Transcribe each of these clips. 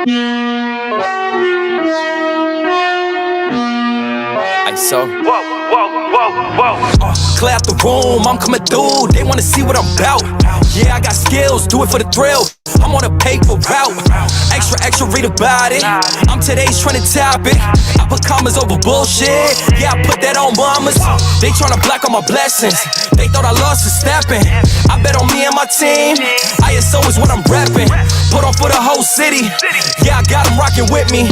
So, clear out the room, I'm coming through. They wanna see what I'm about. Yeah, I got skills, do it for the thrill. I'm on a paper route. Extra, read about it. I'm today's trending topic. I put commas over bullshit. Yeah, I put that on mamas. They tryna block all my blessings. They thought I lost the stepping. I bet on me and my team. ISO is what I'm repping. Put on for the whole city. Yeah, I got them rocking with me.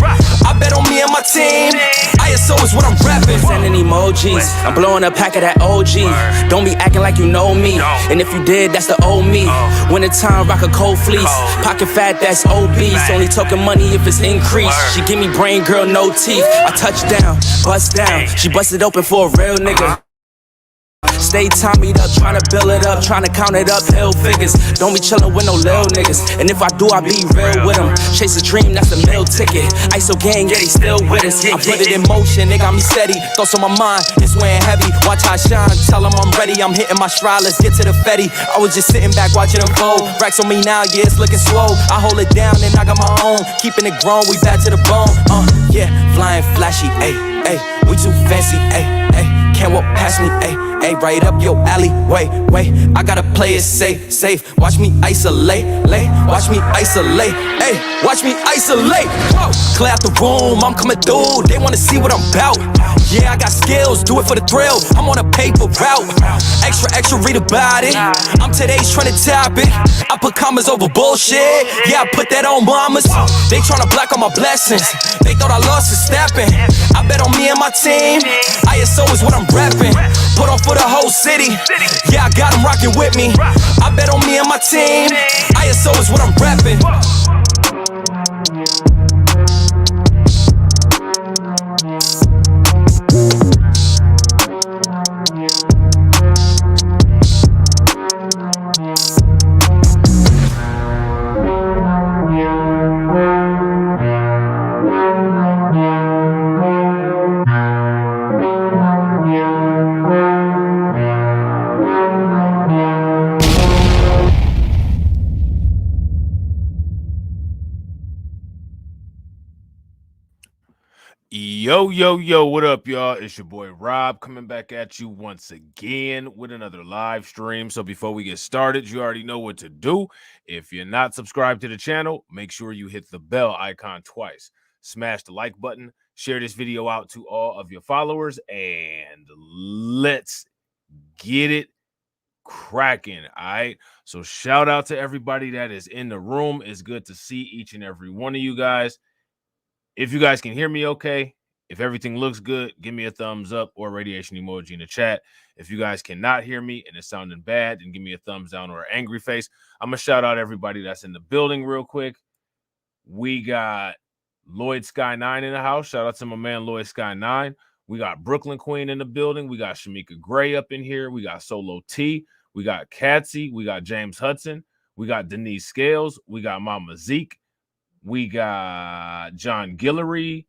I bet on me and my team. ISO is what I'm repping. Sending emojis, I'm blowing a pack of that OG. Don't be acting like you know me. And if you did, that's the old me. Winter time, rock a cold fleece. Pocket fat, that's obese. Only talking money if it's increased. She give me brain, girl, no teeth. I touch down, bust down. She busted open for a real nigga. Stay Tommy'd up, tryna build it up, tryna count it up, hill figures. Don't be chillin' with no lil niggas. And if I do, I be real with them. Chase a dream, that's a meal ticket. ISO gang, yeah, they still with us. I put it in motion, they got me steady. Thoughts on my mind, it's weighing heavy. Watch how I shine, tell them I'm ready. I'm hitting my stride, let's get to the fetty. I was just sitting back watching them fold. Racks on me now, yeah, it's looking slow. I hold it down and I got my own. Keeping it grown, we back to the bone. Yeah, flying flashy, ayy, ayy. We too fancy, ayy, ayy. Can't walk past me, ayy, ayy. Right up your alley, wait. I gotta play it safe. Watch me isolate, watch me isolate, ayy. Watch me isolate. Whoa. Clear out the room, I'm coming through. They wanna see what I'm about. Yeah, I got skills, do it for the thrill. I'm on a paper route. Extra, read about it. I'm today's trending topic. I put commas over bullshit. Yeah, I put that on mamas. They tryna block all my blessings. They thought I lost the stepping. I bet on me and my team. ISO is what I'm repping. Put on for the whole city. Yeah, I got them rocking with me. I bet on me and my team. ISO is what I'm repping. Yo, what up, y'all? It's your boy Rob coming back at you once again with another live stream. So before we get started, you already know what to do. If you're not subscribed to the channel, make sure you hit the bell icon twice. Smash the like button, share this video out to all of your followers, and let's get it cracking. All right. So shout out to everybody that is in the room. It's good to see each and every one of you guys. If you guys can hear me okay, if everything looks good, give me a thumbs up or radiation emoji in the chat. If you guys cannot hear me and it's sounding bad, then give me a thumbs down or an angry face. I'm going to shout out everybody that's in the building real quick. We got Lloyd Sky 9 in the house. Shout out to my man Lloyd Sky 9. We got Brooklyn Queen in the building. We got Shamika Gray up in here. We got Solo T. We got Katsy. We got James Hudson. We got Denise Scales. We got Mama Zeke. We got John Guillory,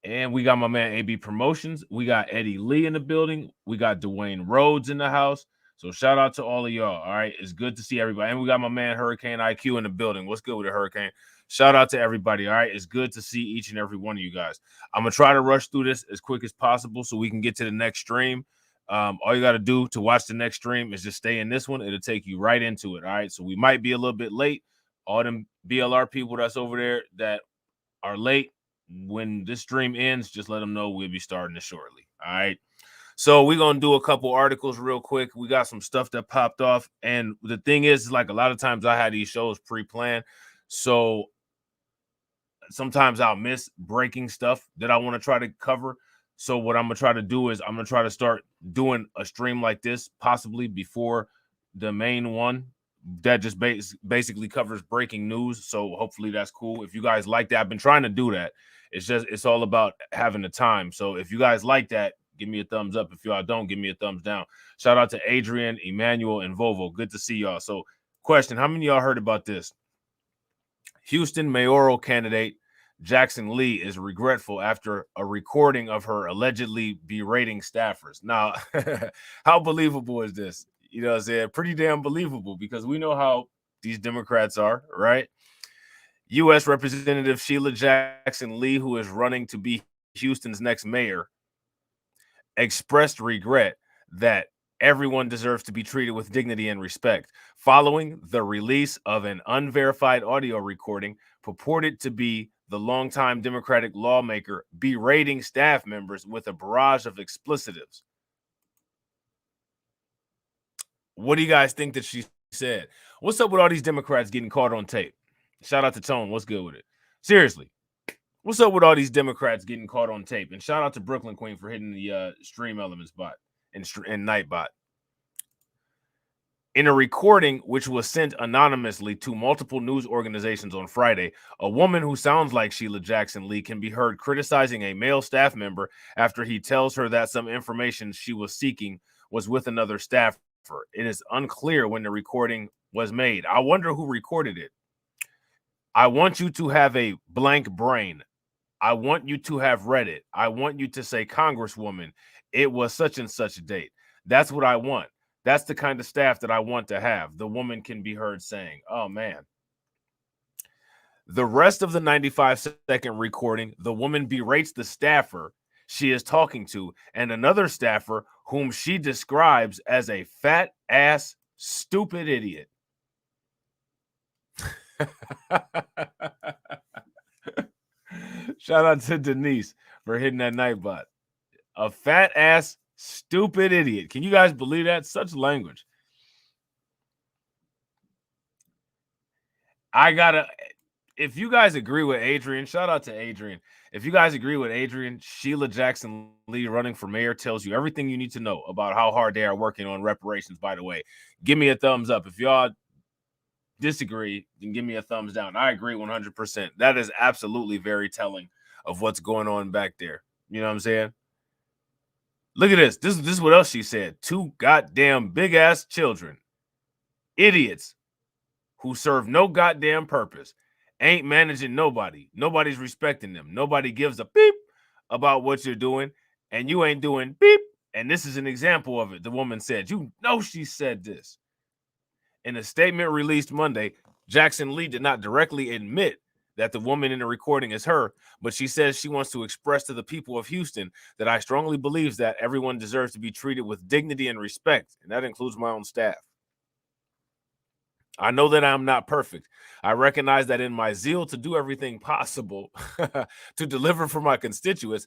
and we got my man AB Promotions. We got Eddie Lee in the building. We got Dwayne Rhodes in the house. So shout out to all of y'all. All right, it's good to see everybody. And we got my man Hurricane IQ in the building. What's good with the Hurricane? Shout out to everybody. All right, it's good to see each and every one of you guys. I'm gonna try to rush through this as quick as possible so we can get to the next stream. All you got to do to watch the next stream is just stay in this one. It'll take you right into it. All right, so we might be a little bit late. All them BLR people that's over there that are late, when this stream ends, just let them know we'll be starting it shortly. All right. So we're going to do a couple articles real quick. We got some stuff that popped off. And the thing is, like, a lot of times I had these shows pre-planned. So sometimes I'll miss breaking stuff that I want to try to cover. So what I'm going to try to do is I'm going to try to start doing a stream like this, possibly before the main one. That just basically covers breaking news. So hopefully that's cool. If you guys like that, I've been trying to do that. It's all about having the time. So if you guys like that, give me a thumbs up. If y'all don't, give me a thumbs down. Shout out to Adrian, Emmanuel, and Vovo. Good to see y'all. So question, how many of y'all heard about this? Houston mayoral candidate Jackson Lee is regretful after a recording of her allegedly berating staffers. Now, how believable is this? You know what I'm saying? Pretty damn believable, because we know how these Democrats are, right? U.S. Representative Sheila Jackson Lee, who is running to be Houston's next mayor, expressed regret that everyone deserves to be treated with dignity and respect following the release of an unverified audio recording purported to be the longtime Democratic lawmaker berating staff members with a barrage of explicitives. What do you guys think that she said? What's up with all these Democrats getting caught on tape? Shout out to Tone. What's good with it? Seriously. What's up with all these Democrats getting caught on tape? And shout out to Brooklyn Queen for hitting the Stream Elements bot and Nightbot. In a recording which was sent anonymously to multiple news organizations on Friday, a woman who sounds like Sheila Jackson Lee can be heard criticizing a male staff member after he tells her that some information she was seeking was with another staffer. It is unclear when the recording was made. I wonder who recorded it. I want you to have a blank brain. I want you to have read it. I want you to say, Congresswoman, it was such and such a date. That's what I want. That's the kind of staff that I want to have. The woman can be heard saying, oh, man. The rest of the 95-second recording, the woman berates the staffer she is talking to and another staffer whom she describes as a fat ass, stupid idiot. Shout out to Denise for hitting that Nightbot. A fat ass, stupid idiot. Can you guys believe that? Such language. If you guys agree with Adrian, shout out to Adrian. If you guys agree with Adrian, Sheila Jackson Lee running for mayor tells you everything you need to know about how hard they are working on reparations, by the way. Give me a thumbs up. If y'all disagree, then give me a thumbs down. I agree 100%. That is absolutely very telling of what's going on back there. You know what I'm saying? Look at this. This is what else she said. 2 goddamn big-ass children. Idiots who serve no goddamn purpose. Ain't managing nobody. Nobody's respecting them. Nobody gives a beep about what you're doing, and you ain't doing beep. And this is an example of it. The woman said, you know she said this. In a statement released Monday, Jackson Lee did not directly admit that the woman in the recording is her, but she says she wants to express to the people of Houston that I strongly believe that everyone deserves to be treated with dignity and respect, and that includes my own staff. I know that I'm not perfect. I recognize that in my zeal to do everything possible to deliver for my constituents,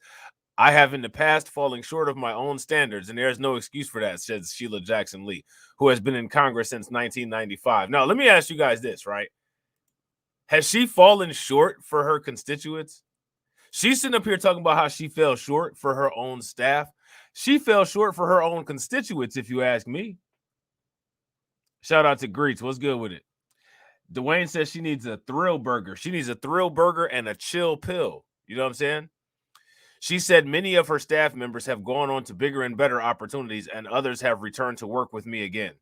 I have in the past fallen short of my own standards, and there's no excuse for that, says Sheila Jackson Lee, who has been in Congress since 1995. Now, let me ask you guys this, right? Has she fallen short for her constituents? She's sitting up here talking about how she fell short for her own staff. She fell short for her own constituents, if you ask me. Shout out to Greets. What's good with it? Dwayne says she needs a thrill burger. She needs a thrill burger and a chill pill. You know what I'm saying? She said many of her staff members have gone on to bigger and better opportunities, and others have returned to work with me again.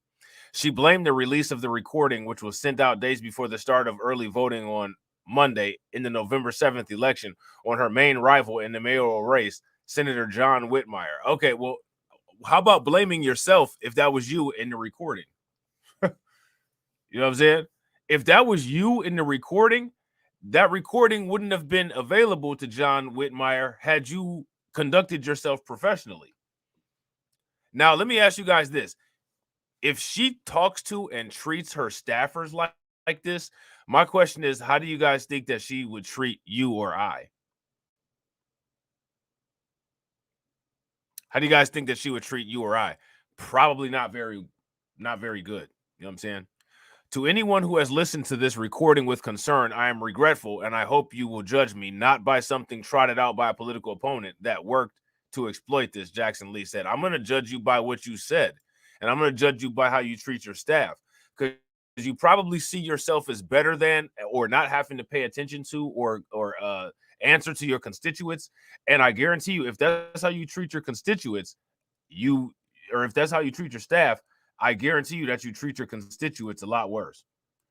She blamed the release of the recording, which was sent out days before the start of early voting on Monday in the November 7th election, on her main rival in the mayoral race, Senator John Whitmire. Okay, well, how about blaming yourself if that was you in the recording? You know what I'm saying? If that was you in the recording, that recording wouldn't have been available to John Whitmire had you conducted yourself professionally. Now, let me ask you guys this. If she talks to and treats her staffers like this, my question is, how do you guys think that she would treat you or I? How do you guys think that she would treat you or I? Probably not very good. You know what I'm saying? To anyone who has listened to this recording with concern, I am regretful, and I hope you will judge me not by something trotted out by a political opponent that worked to exploit this, Jackson Lee said. I'm going to judge you by what you said, and I'm going to judge you by how you treat your staff, because you probably see yourself as better than or not having to pay attention to or answer to your constituents. And I guarantee you, if that's how you treat your constituents, if that's how you treat your staff, I guarantee you that you treat your constituents a lot worse.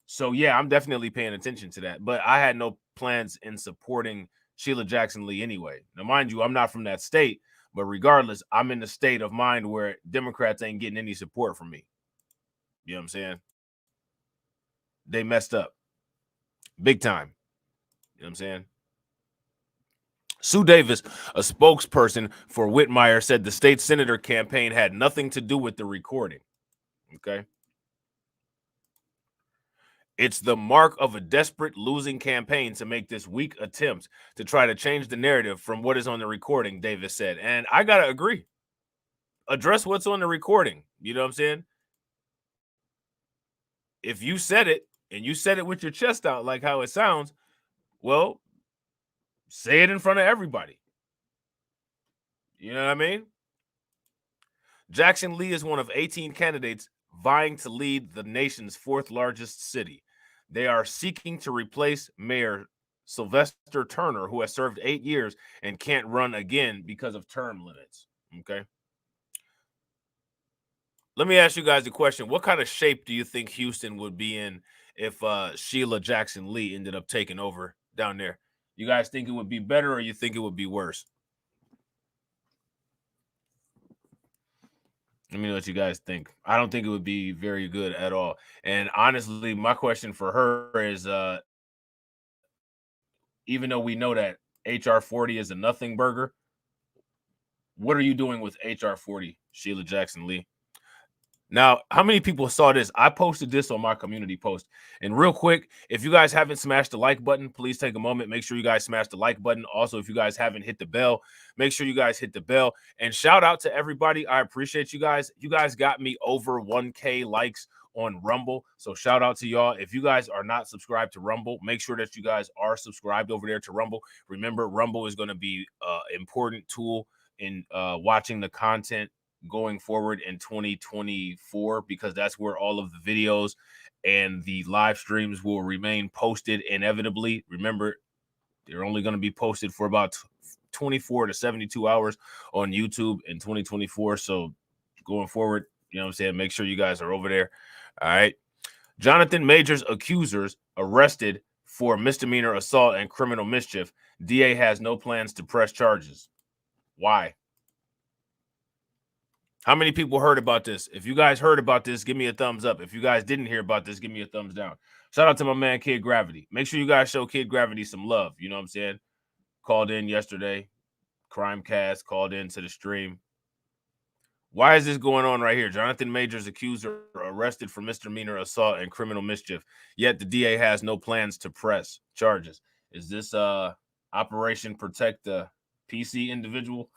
So, yeah, I'm definitely paying attention to that. But I had no plans in supporting Sheila Jackson Lee anyway. Now, mind you, I'm not from that state. But regardless, I'm in the state of mind where Democrats ain't getting any support from me. You know what I'm saying? They messed up. Big time. You know what I'm saying? Sue Davis, a spokesperson for Whitmire, said the state senator campaign had nothing to do with the recording. Okay. It's the mark of a desperate losing campaign to make this weak attempt to try to change the narrative from what is on the recording, Davis said. And I got to agree. Address what's on the recording. You know what I'm saying? If you said it and you said it with your chest out like how it sounds, well, say it in front of everybody. You know what I mean? Jackson Lee is one of 18 candidates vying to lead the nation's fourth largest city. They are seeking to replace Mayor Sylvester Turner, who has served 8 years and can't run again because of term limits. Okay. Let me ask you guys a question. What kind of shape do you think Houston would be in if Sheila Jackson Lee ended up taking over down there? You guys think it would be better or you think it would be worse? Let me know what you guys think. I don't think it would be very good at all. And honestly, my question for her is even though we know that HR 40 is a nothing burger, what are you doing with HR 40, Sheila Jackson Lee? Now, how many people saw this? I posted this on my community post. And real quick, if you guys haven't smashed the like button, please take a moment. Make sure you guys smash the like button. Also, if you guys haven't hit the bell, make sure you guys hit the bell. And shout out to everybody. I appreciate you guys. You guys got me over 1K likes on Rumble. So shout out to y'all. If you guys are not subscribed to Rumble, make sure that you guys are subscribed over there to Rumble. Remember, Rumble is going to be an important tool in watching the content going forward in 2024, because that's where all of the videos and the live streams will remain posted inevitably. Remember, they're only going to be posted for about 24 to 72 hours on YouTube in 2024. So going forward, you know what I'm saying, make sure you guys are over there. All right. Johnathan Major's accusers arrested for misdemeanor assault and criminal mischief. DA has no plans to press charges. Why? How many people heard about this? If you guys heard about this, give me a thumbs up. If you guys didn't hear about this, give me a thumbs down. Shout out to my man, Kid Gravity. Make sure you guys show Kid Gravity some love. You know what I'm saying? Called in yesterday. Crimecast called into the stream. Why is this going on right here? Johnathan Major's accuser arrested for misdemeanor assault and criminal mischief, yet the DA has no plans to press charges. Is this Operation Protect the PC individual?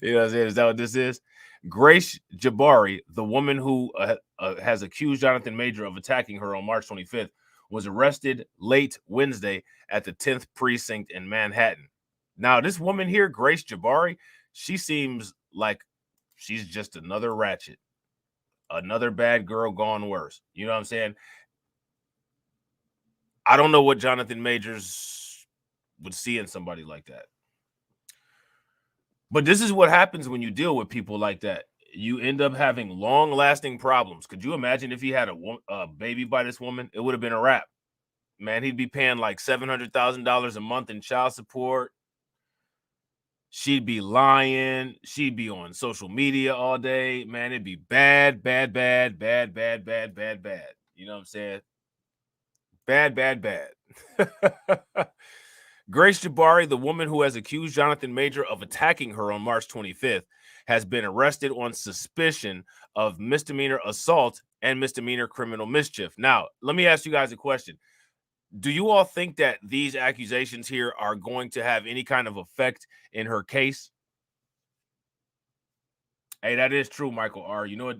You know what I'm saying? Is that what this is? Grace Jabari, the woman who has accused Johnathan Major of attacking her on March 25th, was arrested late Wednesday at the 10th precinct in Manhattan. Now, this woman here, Grace Jabari, she seems like she's just another ratchet, another bad girl gone worse. You know what I'm saying? I don't know what Johnathan Majors would see in somebody like that. But this is what happens when you deal with people like that. You end up having long-lasting problems. Could you imagine if he had a baby by this woman? It would have been a wrap. Man, he'd be paying like $700,000 a month in child support. She'd be lying. She'd be on social media all day. Man, it'd be bad, bad, bad, bad, bad, bad, bad, bad. You know what I'm saying? Bad, bad, bad. Grace Jabari, the woman who has accused Johnathan Major of attacking her on March 25th, has been arrested on suspicion of misdemeanor assault and misdemeanor criminal mischief. Now, let me ask you guys a question. Do you all think that these accusations here are going to have any kind of effect in her case? Hey, that is true, Michael R. You know what?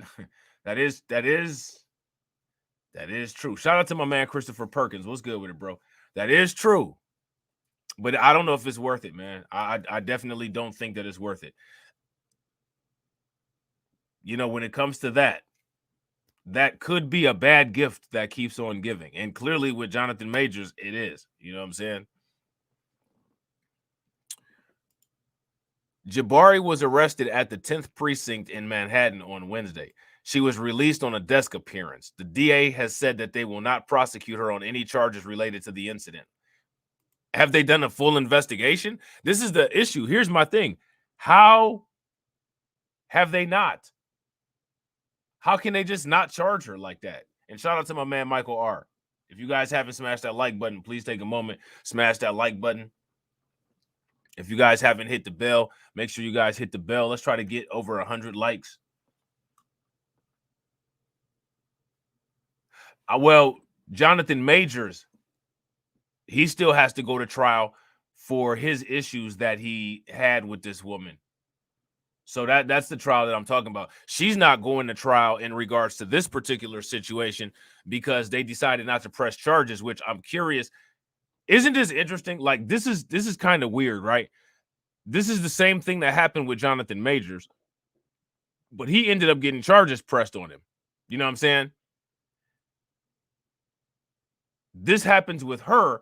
That is true. Shout out to my man, Christopher Perkins. What's good with it, bro? That is true. But I don't know if it's worth it, man. I definitely don't think that it's worth it. You know, when it comes to that, that could be a bad gift that keeps on giving. And clearly with Johnathan Majors, it is. You know what I'm saying? Jabari was arrested at the 10th precinct in Manhattan on Wednesday. She was released on a desk appearance. The DA has said that they will not prosecute her on any charges related to the incident. Have they done a full investigation? This is the issue. Here's my thing. How have they not? How can they just not charge her like that? And shout out to my man, Michael R. If you guys haven't smashed that like button, please take a moment, smash that like button. If you guys haven't hit the bell, make sure you guys hit the bell. Let's try to get over 100 likes. Well, Johnathan Majors, he still has to go to trial for his issues that he had with this woman. So that's the trial that I'm talking about. She's not going to trial in regards to this particular situation because they decided not to press charges, which I'm curious. Isn't this interesting? Like, this is kind of weird, right? This is the same thing that happened with Johnathan Majors, but he ended up getting charges pressed on him. You know what I'm saying? This happens with her,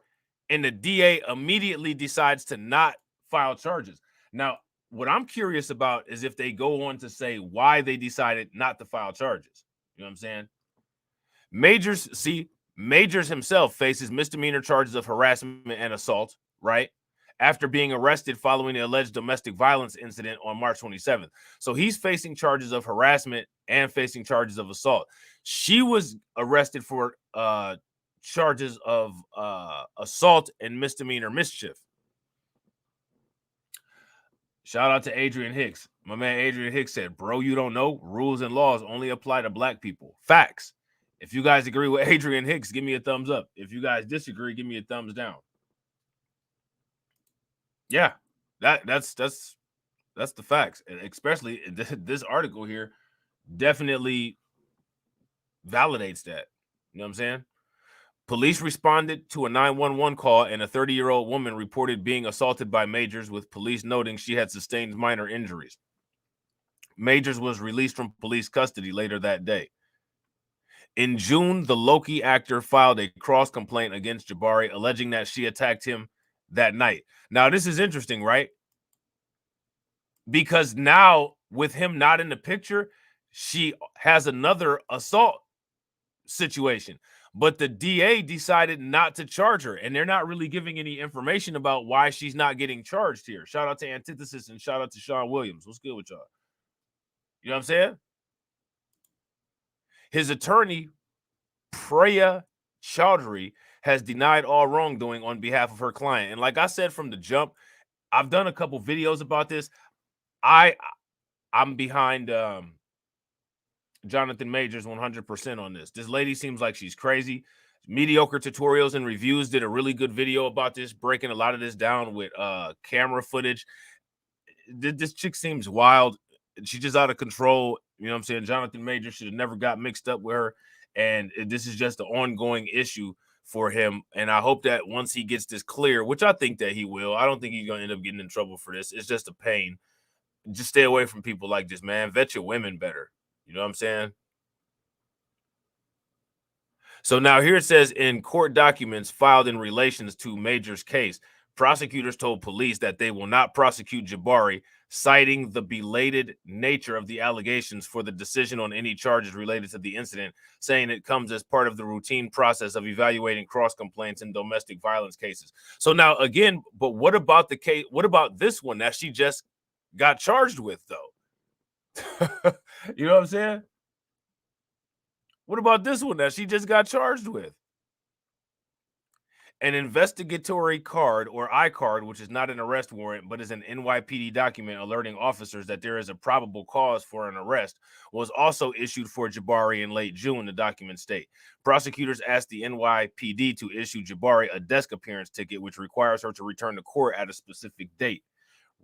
and the DA immediately decides to not file charges. Now, what I'm curious about is if they go on to say why they decided not to file charges. You know what I'm saying? Majors himself faces misdemeanor charges of harassment and assault, right? After being arrested following the alleged domestic violence incident on March 27th. So he's facing charges of harassment and facing charges of assault. She was arrested for charges of assault and misdemeanor mischief. Shout out to Adrian Hicks. My man Adrian Hicks said, bro, you don't know, rules and laws only apply to black people. Facts. If you guys agree with Adrian Hicks, give me a thumbs up. If you guys disagree, give me a thumbs down. Yeah, that's the facts. And especially this article here definitely validates that. You know what I'm saying? Police responded to a 911 call, and a 30-year-old woman reported being assaulted by Majors, with police noting she had sustained minor injuries. Majors was released from police custody later that day. In June, the Loki actor filed a cross complaint against Jabari, alleging that she attacked him that night. Now, this is interesting, right? Because now, with him not in the picture, she has another assault situation. But the DA decided not to charge her, and they're not really giving any information about why she's not getting charged here. Shout out to Antithesis and shout out to Sean Williams. What's good with y'all? You know what I'm saying? His attorney, Priya Chaudhary, has denied all wrongdoing on behalf of her client. And like I said from the jump, I've done a couple videos about this. I'm behind Johnathan Majors 100% on this. This lady seems like she's crazy. Mediocre Tutorials and Reviews did a really good video about this, breaking a lot of this down with camera footage. This chick seems wild. She's just out of control. You know what I'm saying? Johnathan Majors should have never got mixed up with her. And this is just an ongoing issue for him. And I hope that once he gets this clear, which I think that he will, I don't think he's going to end up getting in trouble for this. It's just a pain. Just stay away from people like this, man. Vet your women better. You know what I'm saying? So now here it says, in court documents filed in relations to Major's case, prosecutors told police that they will not prosecute Jabari, citing the belated nature of the allegations for the decision on any charges related to the incident, saying it comes as part of the routine process of evaluating cross complaints in domestic violence cases. So now again, but what about the case? What about this one that she just got charged with, though? You know what I'm saying? What about this one that she just got charged with? An investigatory card, or I-card, which is not an arrest warrant, but is an NYPD document alerting officers that there is a probable cause for an arrest, was also issued for Jabari in late June, the documents state. Prosecutors asked the NYPD to issue Jabari a desk appearance ticket, which requires her to return to court at a specific date,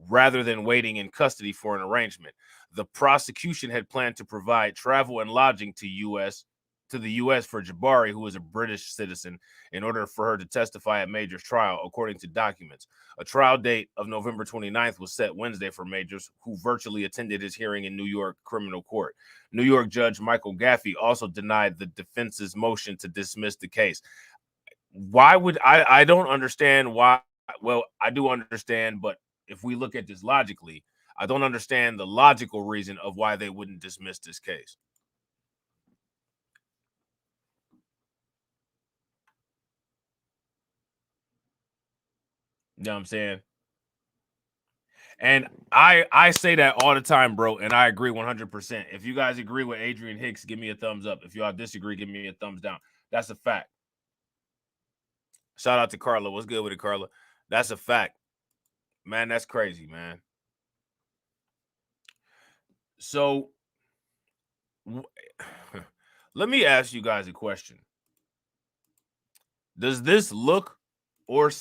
rather than waiting in custody for an arrangement. The prosecution had planned to provide travel and lodging to the U.S. for Jabari, who is a British citizen, in order for her to testify at Major's trial, according to documents. A trial date of November 29th was set Wednesday for Majors, who virtually attended his hearing in New York criminal court. New York Judge Michael Gaffey also denied the defense's motion to dismiss the case. Why would I don't understand why? Well, I do understand, but if we look at this logically, I don't understand the logical reason of why they wouldn't dismiss this case. You know what I'm saying? And I say that all the time, bro, and I agree 100%. If you guys agree with Adrian Hicks, give me a thumbs up. If y'all disagree, give me a thumbs down. That's a fact. Shout out to Carla. What's good with it, Carla? That's a fact. Man, that's crazy, man. So, let me ask you guys a question. Does this look or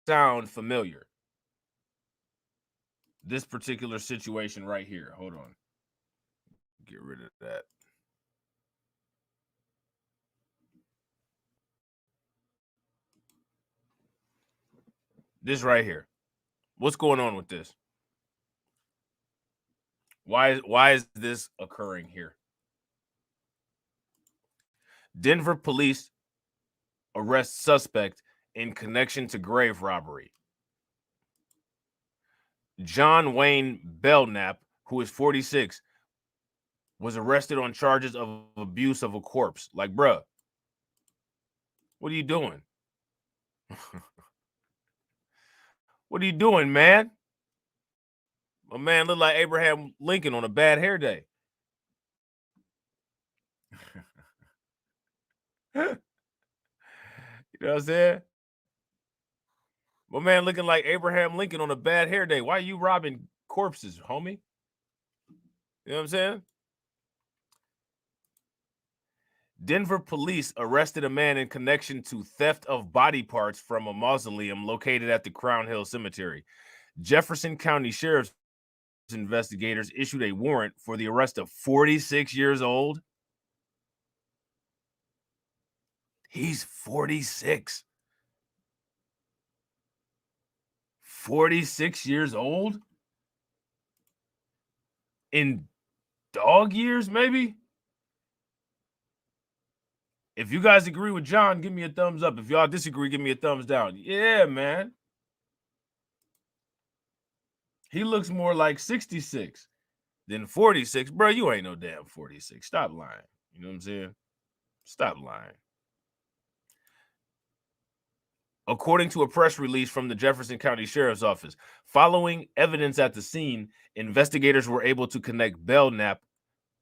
sound familiar? This particular situation right here. Hold on. Get rid of that. This right here. What's going on with this? Why is this occurring here? Denver police arrest suspect in connection to grave robbery. John Wayne Belknap, who is 46, was arrested on charges of abuse of a corpse. Like, bruh, what are you doing? What are you doing, man? A man looked like Abraham Lincoln on a bad hair day. You know what I'm saying? My man looking like Abraham Lincoln on a bad hair day. Why are you robbing corpses, homie? You know what I'm saying? Denver police arrested a man in connection to theft of body parts from a mausoleum located at the Crown Hill Cemetery. Jefferson County Sheriff's investigators issued a warrant for the arrest of 46 years old. He's 46. 46 years old? In dog years, maybe? If you guys agree with John, give me a thumbs up. If y'all disagree, give me a thumbs down. Yeah, man. He looks more like 66 than 46. Bro, you ain't no damn 46. Stop lying. You know what I'm saying? Stop lying. According to a press release from the Jefferson County Sheriff's Office, following evidence at the scene, investigators were able to connect Belknap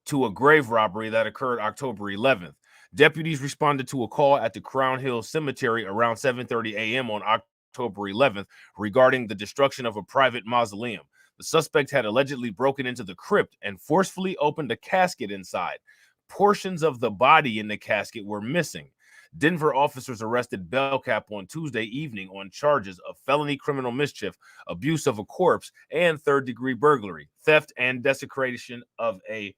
to a grave robbery that occurred October 11th. Deputies responded to a call at the Crown Hill Cemetery around 7:30 a.m. on October 11th regarding the destruction of a private mausoleum. The suspect had allegedly broken into the crypt and forcefully opened a casket inside. Portions of the body in the casket were missing. Denver officers arrested Belknap on Tuesday evening on charges of felony criminal mischief, abuse of a corpse, and third-degree burglary, theft, and desecration of a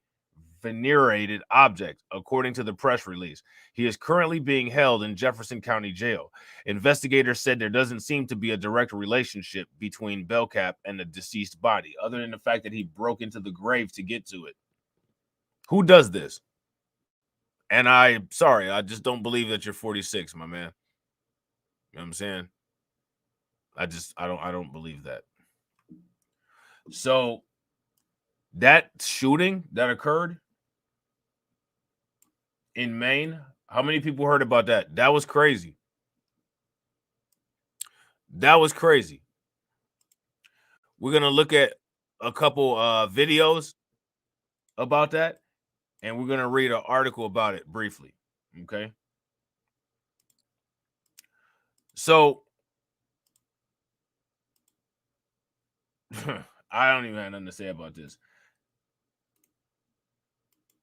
venerated object, according to the press release. He is currently being held in Jefferson County Jail. Investigators said there doesn't seem to be a direct relationship between Belknap and the deceased body, other than the fact that he broke into the grave to get to it. Who does this? And I just don't believe that you're 46, my man. You know what I'm saying? I don't believe that. So that shooting that occurred in Maine, how many people heard about that? That was crazy. That was crazy. We're going to look at a couple videos about that, and we're going to read an article about it briefly, okay? So, I don't even have nothing to say about this.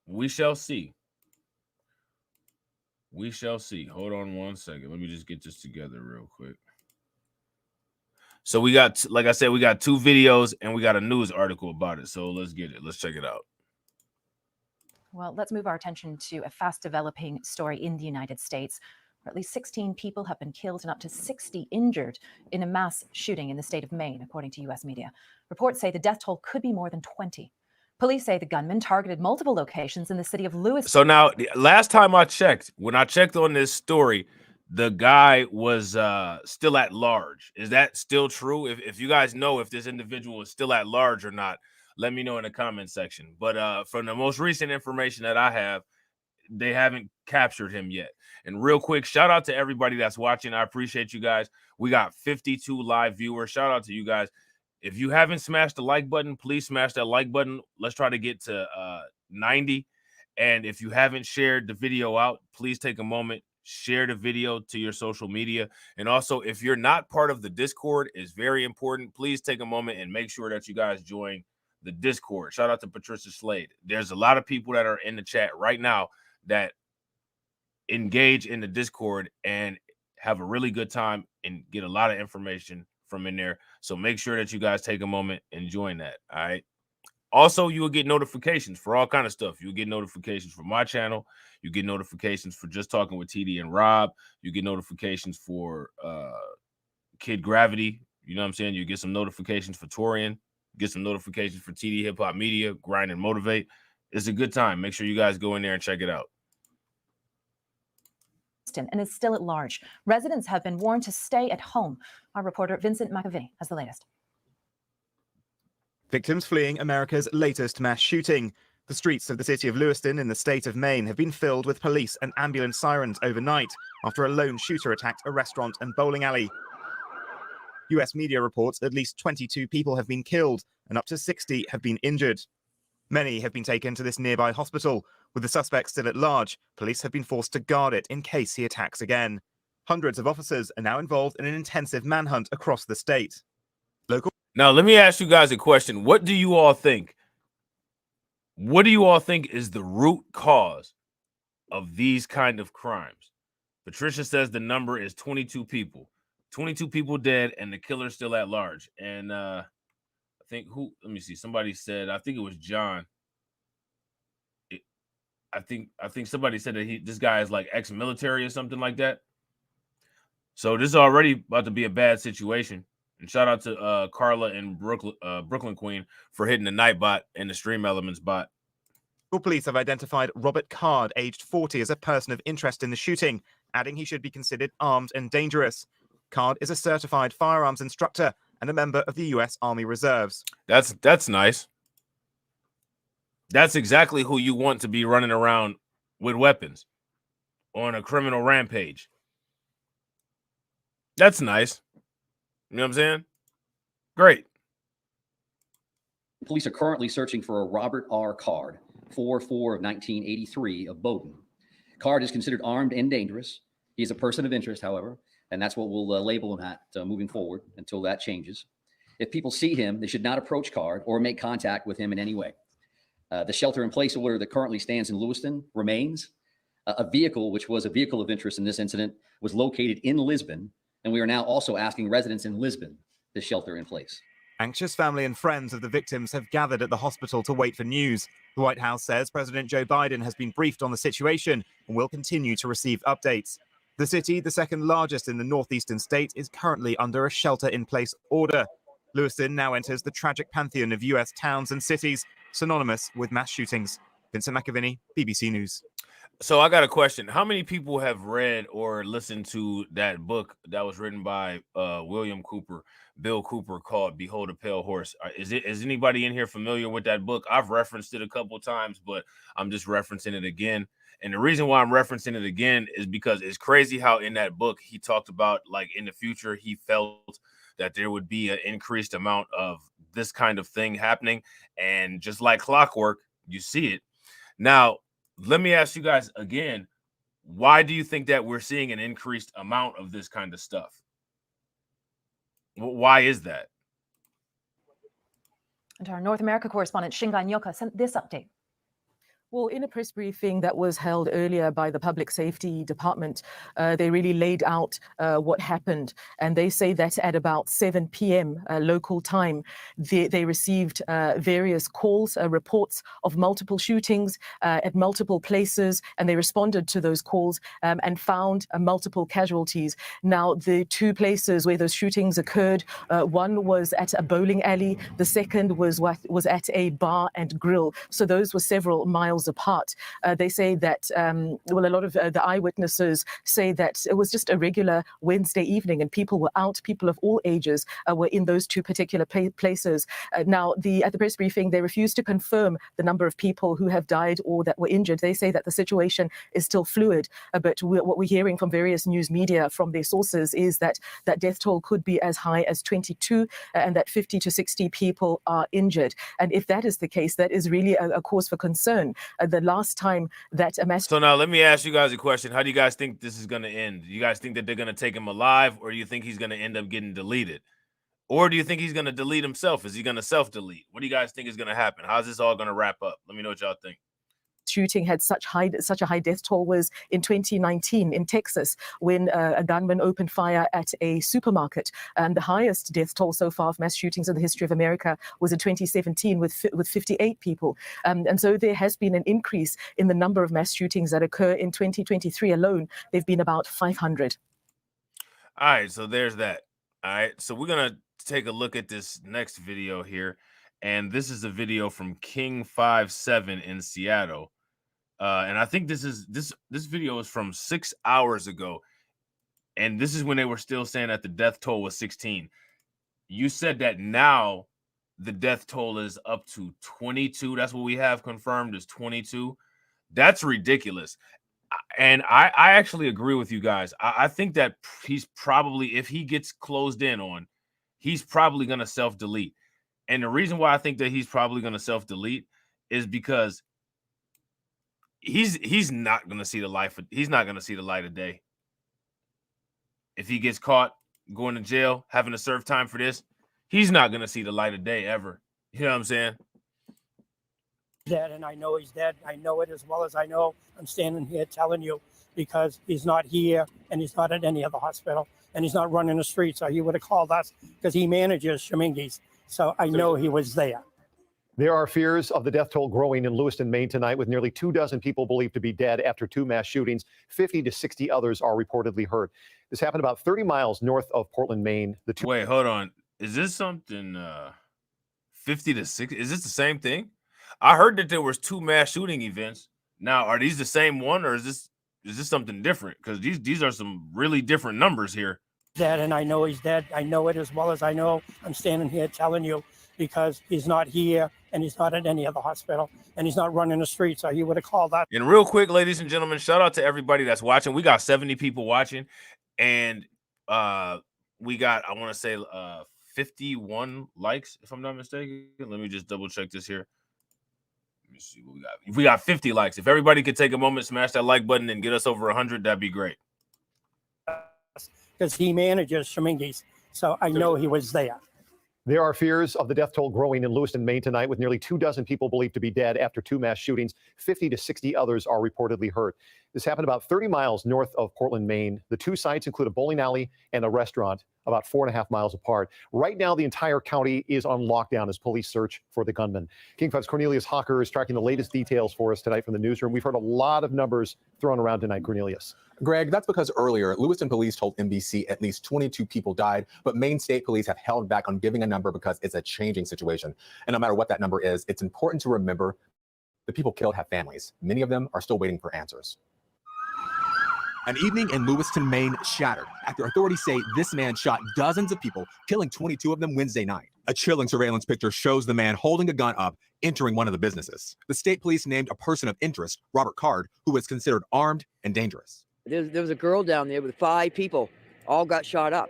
We shall see. We shall see. Hold on one second. Let me just get this together real quick. So we got, like I said, we got 2 videos and we got a news article about it. So let's get it. Let's check it out. Well, let's move our attention to a fast developing story in the United States, where at least 16 people have been killed and up to 60 injured in a mass shooting in the state of Maine, according to U.S. media. Reports say the death toll could be more than 20. Police say the gunman targeted multiple locations in the city of Lewis. So now, last time I checked, when I checked on this story, the guy was still at large. Is that still true? If you guys know if this individual is still at large or not, let me know in the comment section. But from the most recent information that I have, they haven't captured him yet. And real quick, shout out to everybody that's watching. I appreciate you guys. We got 52 live viewers. Shout out to you guys. If you haven't smashed the like button, please smash that like button. Let's try to get to 90. And if you haven't shared the video out, please take a moment, share the video to your social media. And also, if you're not part of the Discord, it's very important. Please take a moment and make sure that you guys join the Discord. Shout out to Patricia Slade. There's a lot of people that are in the chat right now that engage in the Discord and have a really good time and get a lot of information from in there. So make sure that you guys take a moment and join that. All right. Also, you will get notifications for all kind of stuff. You'll get notifications for my channel. You get notifications for Just Talking with TD and Rob. You get notifications for Kid Gravity. You know what I'm saying? You get some notifications for Torian. Get some notifications for TD Hip Hop Media, Grind and Motivate. It's a good time. Make sure you guys go in there and check it out. And is still at large. Residents have been warned to stay at home. Our reporter Vincent McAvey has the latest. Victims fleeing America's latest mass shooting. The streets of the city of Lewiston in the state of Maine have been filled with police and ambulance sirens overnight after a lone shooter attacked a restaurant and bowling alley. US media reports at least 22 people have been killed and up to 60 have been injured. Many have been taken to this nearby hospital. With the suspect still at large, police have been forced to guard it in case he attacks again. Hundreds of officers are now involved in an intensive manhunt across the state. Now, let me ask you guys a question. What do you all think? What do you all think is the root cause of these kind of crimes? Patricia says the number is 22 people. 22 people dead and the killer's still at large. And I think let me see. Somebody said, I think it was John. I think somebody said that this guy is like ex-military or something like that. So this is already about to be a bad situation. And shout out to Carla and Brooklyn Queen for hitting the Nightbot and the Stream Elements bot. Police have identified Robert Card, aged 40, as a person of interest in the shooting, adding he should be considered armed and dangerous. Card is a certified firearms instructor and a member of the U.S. Army Reserves. That's nice. That's exactly who you want to be running around with weapons on a criminal rampage. That's nice. You know what I'm saying? Great. Police are currently searching for a Robert R. Card, 4-4 of 1983 of Bowdoin. Card is considered armed and dangerous. He is a person of interest, however, and that's what we'll label him at moving forward until that changes. If people see him, they should not approach Card or make contact with him in any way. The shelter-in-place order that currently stands in Lewiston remains. A vehicle, which was a vehicle of interest in this incident, was located in Lisbon, and we are now also asking residents in Lisbon to shelter in place. Anxious family and friends of the victims have gathered at the hospital to wait for news. The White House says President Joe Biden has been briefed on the situation and will continue to receive updates. The city, the second largest in the northeastern state, is currently under a shelter-in-place order. Lewiston now enters the tragic pantheon of U.S. towns and cities synonymous with mass shootings. Vincent McAvey, BBC News. So I got a question. How many people have read or listened to that book that was written by Bill Cooper, called Behold a Pale Horse? Is anybody in here familiar with that book? I've referenced it a couple times, but I'm just referencing it again. And the reason why I'm referencing it again is because it's crazy how in that book he talked about, like, in the future he felt that there would be an increased amount of this kind of thing happening. And just like clockwork, you see it. Now, let me ask you guys again, why do you think that we're seeing an increased amount of this kind of stuff? Why is that? And our North America correspondent, Shingai Nyoka, sent this update. Well, in a press briefing that was held earlier by the Public Safety Department, they really laid out what happened. And they say that at about 7 p.m. Local time, they received various calls, reports of multiple shootings at multiple places, and they responded to those calls and found multiple casualties. Now, the two places where those shootings occurred, one was at a bowling alley, the second was at a bar and grill. So those were several miles apart. They say that, a lot of the eyewitnesses say that it was just a regular Wednesday evening and people were out, people of all ages were in those two particular places. Now, at the press briefing, they refused to confirm the number of people who have died or that were injured. They say that the situation is still fluid, but what we're hearing from various news media from their sources is that death toll could be as high as 22 and that 50 to 60 people are injured. And if that is the case, that is really a cause for concern. The last time that a mass So now let me ask you guys a question. How do you guys think this is going to end? Do you guys think that they're going to take him alive, or do you think he's going to end up getting deleted? Or do you think he's going to delete himself? Is he going to self-delete? What do you guys think is going to happen? How's this all going to wrap up? Let me know what y'all think. shooting had such a high death toll was in 2019 in Texas, when a gunman opened fire at a supermarket. And the highest death toll so far of mass shootings in the history of America was in 2017 with 58 people. And so there has been an increase in the number of mass shootings that occur. In 2023 alone, they've been about 500. All right, so there's that. All right, so we're going to take a look at this next video here. And this is a video from King 57 in Seattle. And I think this video is from 6 hours ago. And this is when they were still saying that the death toll was 16. You said that now the death toll is up to 22. That's what we have confirmed is 22. That's ridiculous. And I actually agree with you guys. I think that he's probably, if he gets closed in on, he's probably going to self-delete. And the reason why I think that he's probably going to self-delete is because he's not going to see the light. He's not going to see the light of day. If he gets caught going to jail, having to serve time for this, he's not going to see the light of day ever. You know what I'm saying? Dead, and I know he's dead. I know it as well as I know. I'm standing here telling you because he's not here and he's not at any other hospital and he's not running the streets, or he would have called us because he manages Shemingi's. So I know he was there. There are fears of the death toll growing in Lewiston, Maine tonight, with nearly 24 people believed to be dead after 2 mass shootings. 50 to 60 others are reportedly hurt. This happened about 30 miles north of Portland, Maine. Wait, hold on. Is this something 50 to 60? Is this the same thing? I heard that there was 2 mass shooting events. Now, are these the same one, or is this something different? Because these are some really different numbers here. Dead, and I know he's dead. I know it as well as I know. I'm standing here telling you because he's not here and he's not at any other hospital and he's not running the streets, or he would have called us. And real quick, ladies and gentlemen, shout out to everybody that's watching. We got 70 people watching, and we got, I want to say 51 likes, if I'm not mistaken. Let me just double check this here. Let me see what we got. If we got 50 likes, if everybody could take a moment, smash that like button and get us over 100, that'd be great. Because he manages Shemingi's. So I know he was there. There are fears of the death toll growing in Lewiston, Maine tonight, with nearly 24 people believed to be dead after 2 mass shootings. 50 to 60 others are reportedly hurt. This happened about 30 miles north of Portland, Maine. The 2 sites include a bowling alley and a restaurant about 4.5 miles apart. Right now, the entire county is on lockdown as police search for the gunman. King 5's Cornelius Hawker is tracking the latest details for us tonight from the newsroom. We've heard a lot of numbers thrown around tonight, Cornelius. Greg, that's because earlier, Lewiston police told NBC at least 22 people died, but Maine State Police have held back on giving a number because it's a changing situation. And no matter what that number is, it's important to remember the people killed have families. Many of them are still waiting for answers. An evening in Lewiston, Maine shattered after authorities say this man shot dozens of people, killing 22 of them Wednesday night. A chilling surveillance picture shows the man holding a gun up, entering one of the businesses. The state police named a person of interest, Robert Card, who was considered armed and dangerous. There was a girl down there with 5 people, all got shot up,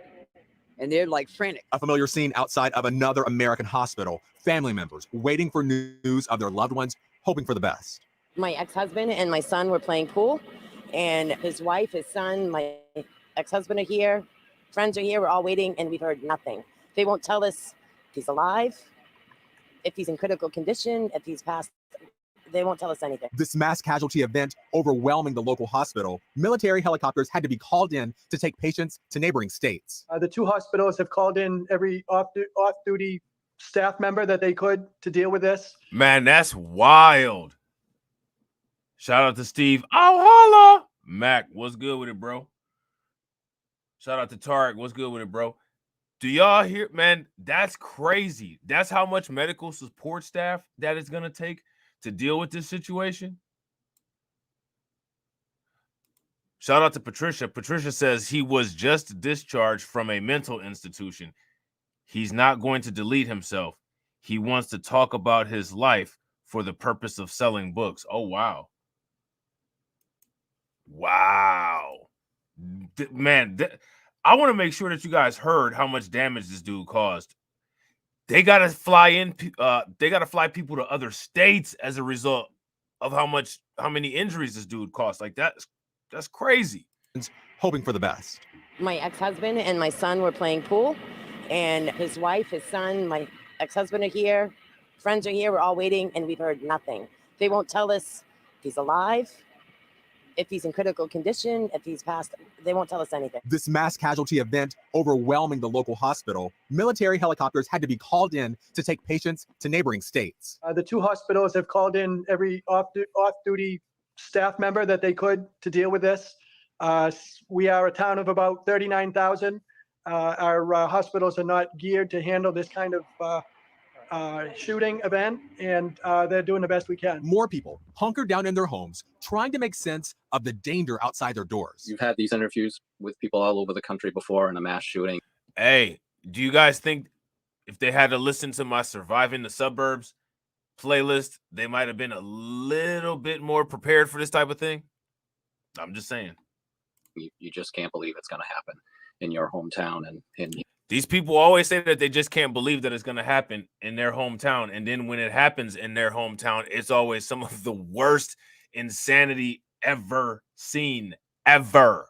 and they're like frantic. A familiar scene outside of another American hospital. Family members waiting for news of their loved ones, hoping for the best. My ex-husband and my son were playing pool, and his wife, his son, my ex-husband are here, friends are here, we're all waiting, and we've heard nothing. They won't tell us if he's alive, if he's in critical condition, if he's passed. They won't tell us anything. This mass casualty event overwhelming the local hospital. Military helicopters had to be called in to take patients to neighboring states. The 2 hospitals have called in every off-duty staff member that they could to deal with this. Man, that's wild. Shout out to Steve. Oh, holla. Mac, what's good with it, bro? Shout out to Tarek. What's good with it, bro? Do y'all hear, man? That's crazy. That's how much medical support staff that it's going to take to deal with this situation. Shout out to Patricia. Patricia says he was just discharged from a mental institution. He's not going to delete himself. He wants to talk about his life for the purpose of selling books. Oh, wow. Wow. Man, I want to make sure that you guys heard how much damage this dude caused. They got to fly in. They got to fly people to other states as a result of how many injuries this dude caused. Like that's crazy. Hoping for the best. My ex-husband and my son were playing pool, and his wife, his son, my ex-husband are here. Friends are here. We're all waiting, and we've heard nothing. They won't tell us if he's alive, if he's in critical condition, if he's passed. They won't tell us anything. This mass casualty event overwhelming the local hospital. Military helicopters had to be called in to take patients to neighboring states. The two hospitals have called in every off-duty staff member that they could to deal with this. We are a town of about 39,000. Our hospitals are not geared to handle this kind of shooting event, and they're doing the best we can. More people hunkered down in their homes, trying to make sense of the danger outside their doors. You've had these interviews with people all over the country before in a mass shooting. Hey, do you guys think if they had to listen to my Surviving the Suburbs playlist, they might have been a little bit more prepared for this type of thing? I'm just saying. You just can't believe it's going to happen in your hometown. And these people always say that they just can't believe that it's going to happen in their hometown. And then when it happens in their hometown, it's always some of the worst insanity ever seen, ever.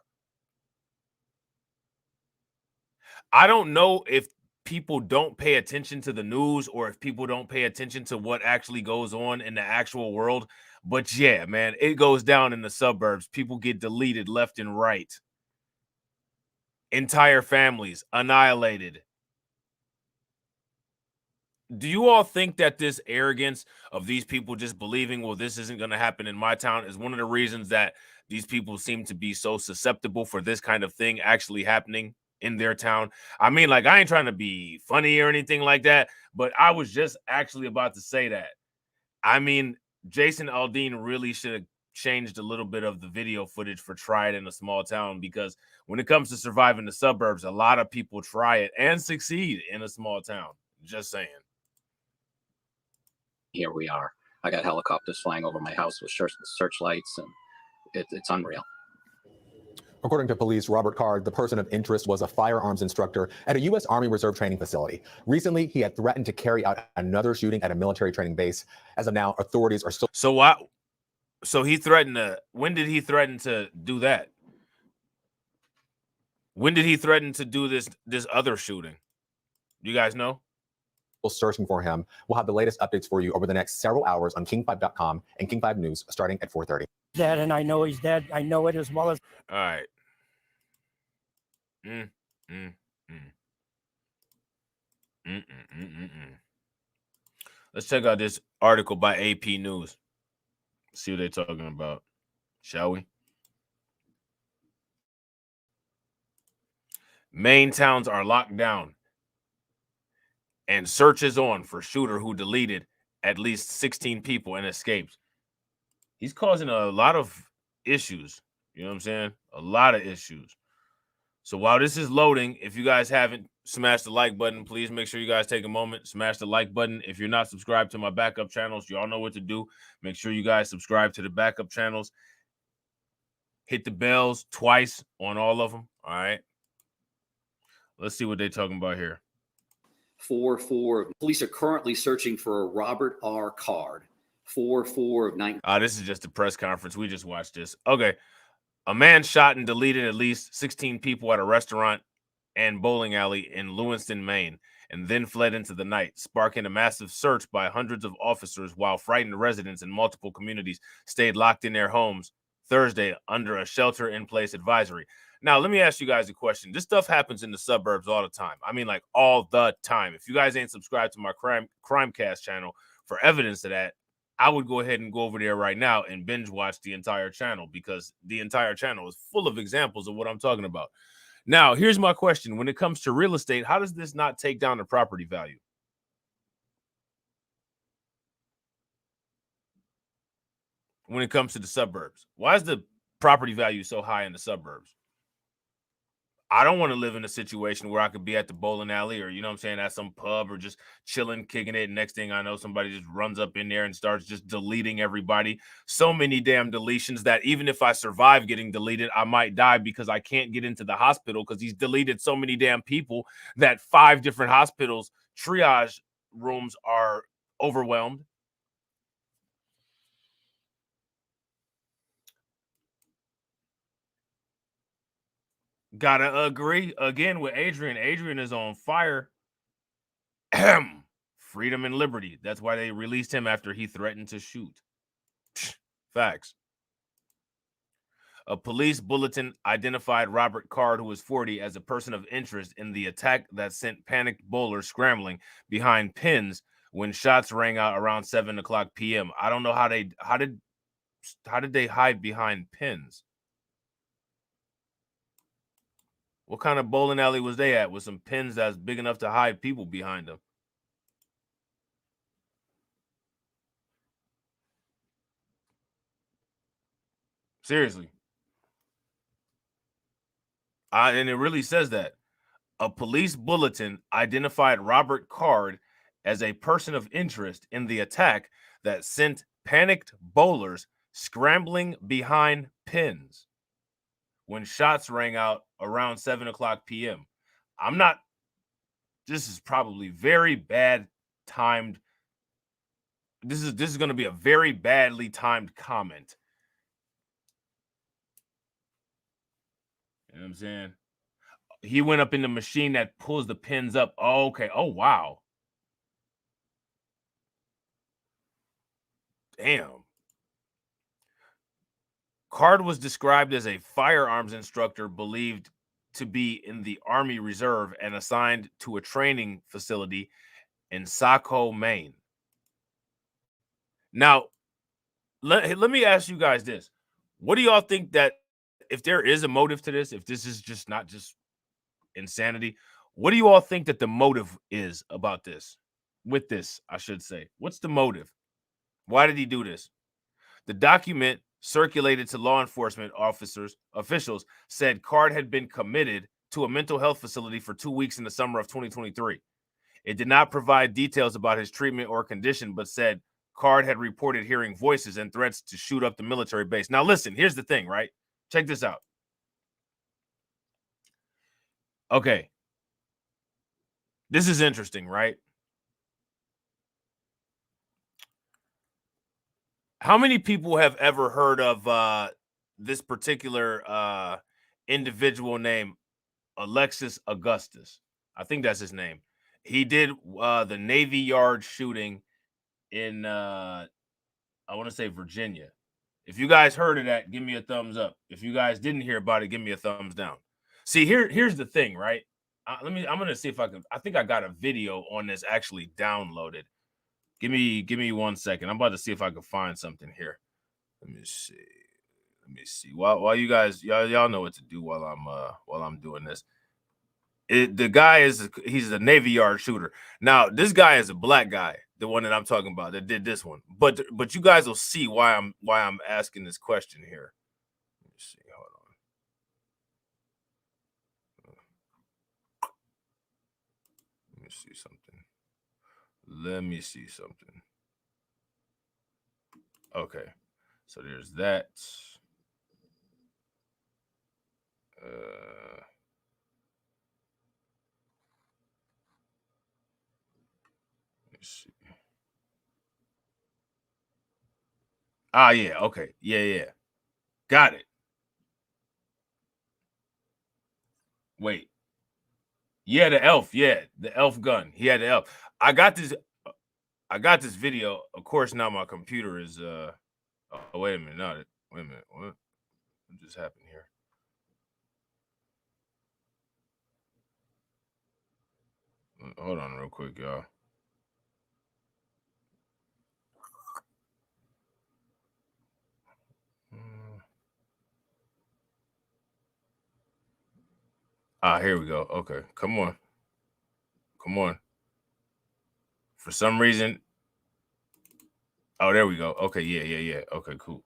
I don't know if people don't pay attention to the news or if people don't pay attention to what actually goes on in the actual world. But yeah, man, it goes down in the suburbs. People get deleted left and right. Entire families annihilated. Do you all think that this arrogance of these people just believing, well, this isn't going to happen in my town, is one of the reasons that these people seem to be so susceptible for this kind of thing actually happening in their town? I mean, like, I ain't trying to be funny or anything like that, but I was just actually about to say that. I mean, Jason Aldean really should have changed a little bit of the video footage for Try It in a Small Town, because when it comes to surviving the suburbs, a lot of people try it and succeed in a small town. Just saying. Here we are. I got helicopters flying over my house with searchlights, and it's unreal. According to police, Robert Card, the person of interest, was a firearms instructor at a U.S. Army Reserve training facility. Recently, he had threatened to carry out another shooting at a military training base. As of now, authorities are still... So he threatened to... When did he threaten to do that? When did he threaten to do this other shooting? Do you guys know? Searching for him. We'll have the latest updates for you over the next several hours on King5.com and King 5 News starting at 4:30. Dead, and I know he's dead. I know it as well as... All right. Let's check out this article by AP News. See what they're talking about, shall we? Maine towns are locked down, and search is on for shooter who deleted at least 16 people and escaped. He's causing a lot of issues. You know what I'm saying? A lot of issues. So while this is loading, if you guys haven't smashed the like button, please make sure you guys take a moment, smash the like button. If you're not subscribed to my backup channels, you all know what to do. Make sure you guys subscribe to the backup channels. Hit the bells twice on all of them. All right. Let's see what they're talking about here. 4-4. Police are currently searching for a Robert R. Card. 4-4 of 19. This is just a press conference. We just watched this. Okay. A man shot and deleted at least 16 people at a restaurant and bowling alley in Lewiston, Maine, and then fled into the night, sparking a massive search by hundreds of officers, while frightened residents in multiple communities stayed locked in their homes Thursday under a shelter-in-place advisory. Now, let me ask you guys a question. This stuff happens in the suburbs all the time. I mean, like, all the time. If you guys ain't subscribed to my Crimecast channel for evidence of that, I would go ahead and go over there right now and binge watch the entire channel, because the entire channel is full of examples of what I'm talking about. Now, here's my question. When it comes to real estate, how does this not take down the property value? When it comes to the suburbs, why is the property value so high in the suburbs? I don't want to live in a situation where I could be at the bowling alley, or, you know what I'm saying, at some pub, or just chilling, kicking it. Next thing I know, somebody just runs up in there and starts just deleting everybody. So many damn deletions that even if I survive getting deleted, I might die because I can't get into the hospital because he's deleted so many damn people that 5 different hospitals triage rooms are overwhelmed. Gotta agree again with Adrian. Adrian is on fire. Freedom and liberty. That's why they released him after he threatened to shoot. Facts. A police bulletin identified Robert Card, who was 40, as a person of interest in the attack that sent panicked bowlers scrambling behind pins when shots rang out around 7:00 p.m. I don't know how did they hide behind pins? What kind of bowling alley was they at with some pins that's big enough to hide people behind them? Seriously. And it really says that. A police bulletin identified Robert Card as a person of interest in the attack that sent panicked bowlers scrambling behind pins when shots rang out around 7:00 p.m. This is probably very bad timed. This is going to be a very badly timed comment. You know what I'm saying? He went up in the machine that pulls the pins up. Oh, okay. Oh, wow. Damn. Card was described as a firearms instructor believed to be in the Army Reserve and assigned to a training facility in Saco, Maine. Now, let me ask you guys this. What do y'all think that if there is a motive to this, if this is just not just insanity, what do you all think that the motive is about this? With this, I should say. What's the motive? Why did he do this? The document circulated to law enforcement officials said Card had been committed to a mental health facility for 2 weeks in the summer of 2023. It did not provide details about his treatment or condition, but said Card had reported hearing voices and threats to shoot up the military base. Now, listen, here's the thing, right? Check this out. Okay. This is interesting, right? How many people have ever heard of this particular individual named Alexis Augustus? I think that's his name. He did the Navy Yard shooting in, I want to say Virginia. If you guys heard of that, give me a thumbs up. If you guys didn't hear about it, give me a thumbs down. See, here's the thing, right? I'm gonna see if I can. I think I got a video on this actually downloaded. Give me 1 second. I'm about to see if I can find something here. Let me see. While you guys y'all know what to do while I'm doing this. The guy he's a Navy Yard shooter. Now, this guy is a black guy, the one that I'm talking about that did this one. But you guys will see why I'm asking this question here. Let me see. Hold on. Let me see something. Okay. So there's that. Let's see. Ah, yeah. Okay. Yeah. Got it. Wait. Yeah, the elf. Yeah, the elf gun. He had the elf. I got this video. Of course, now my computer is oh, wait a minute. No, wait a minute. What just happened here? Hold on real quick, y'all. Here we go. Okay, come on. For some reason. Oh, there we go. Okay, yeah. Okay, cool.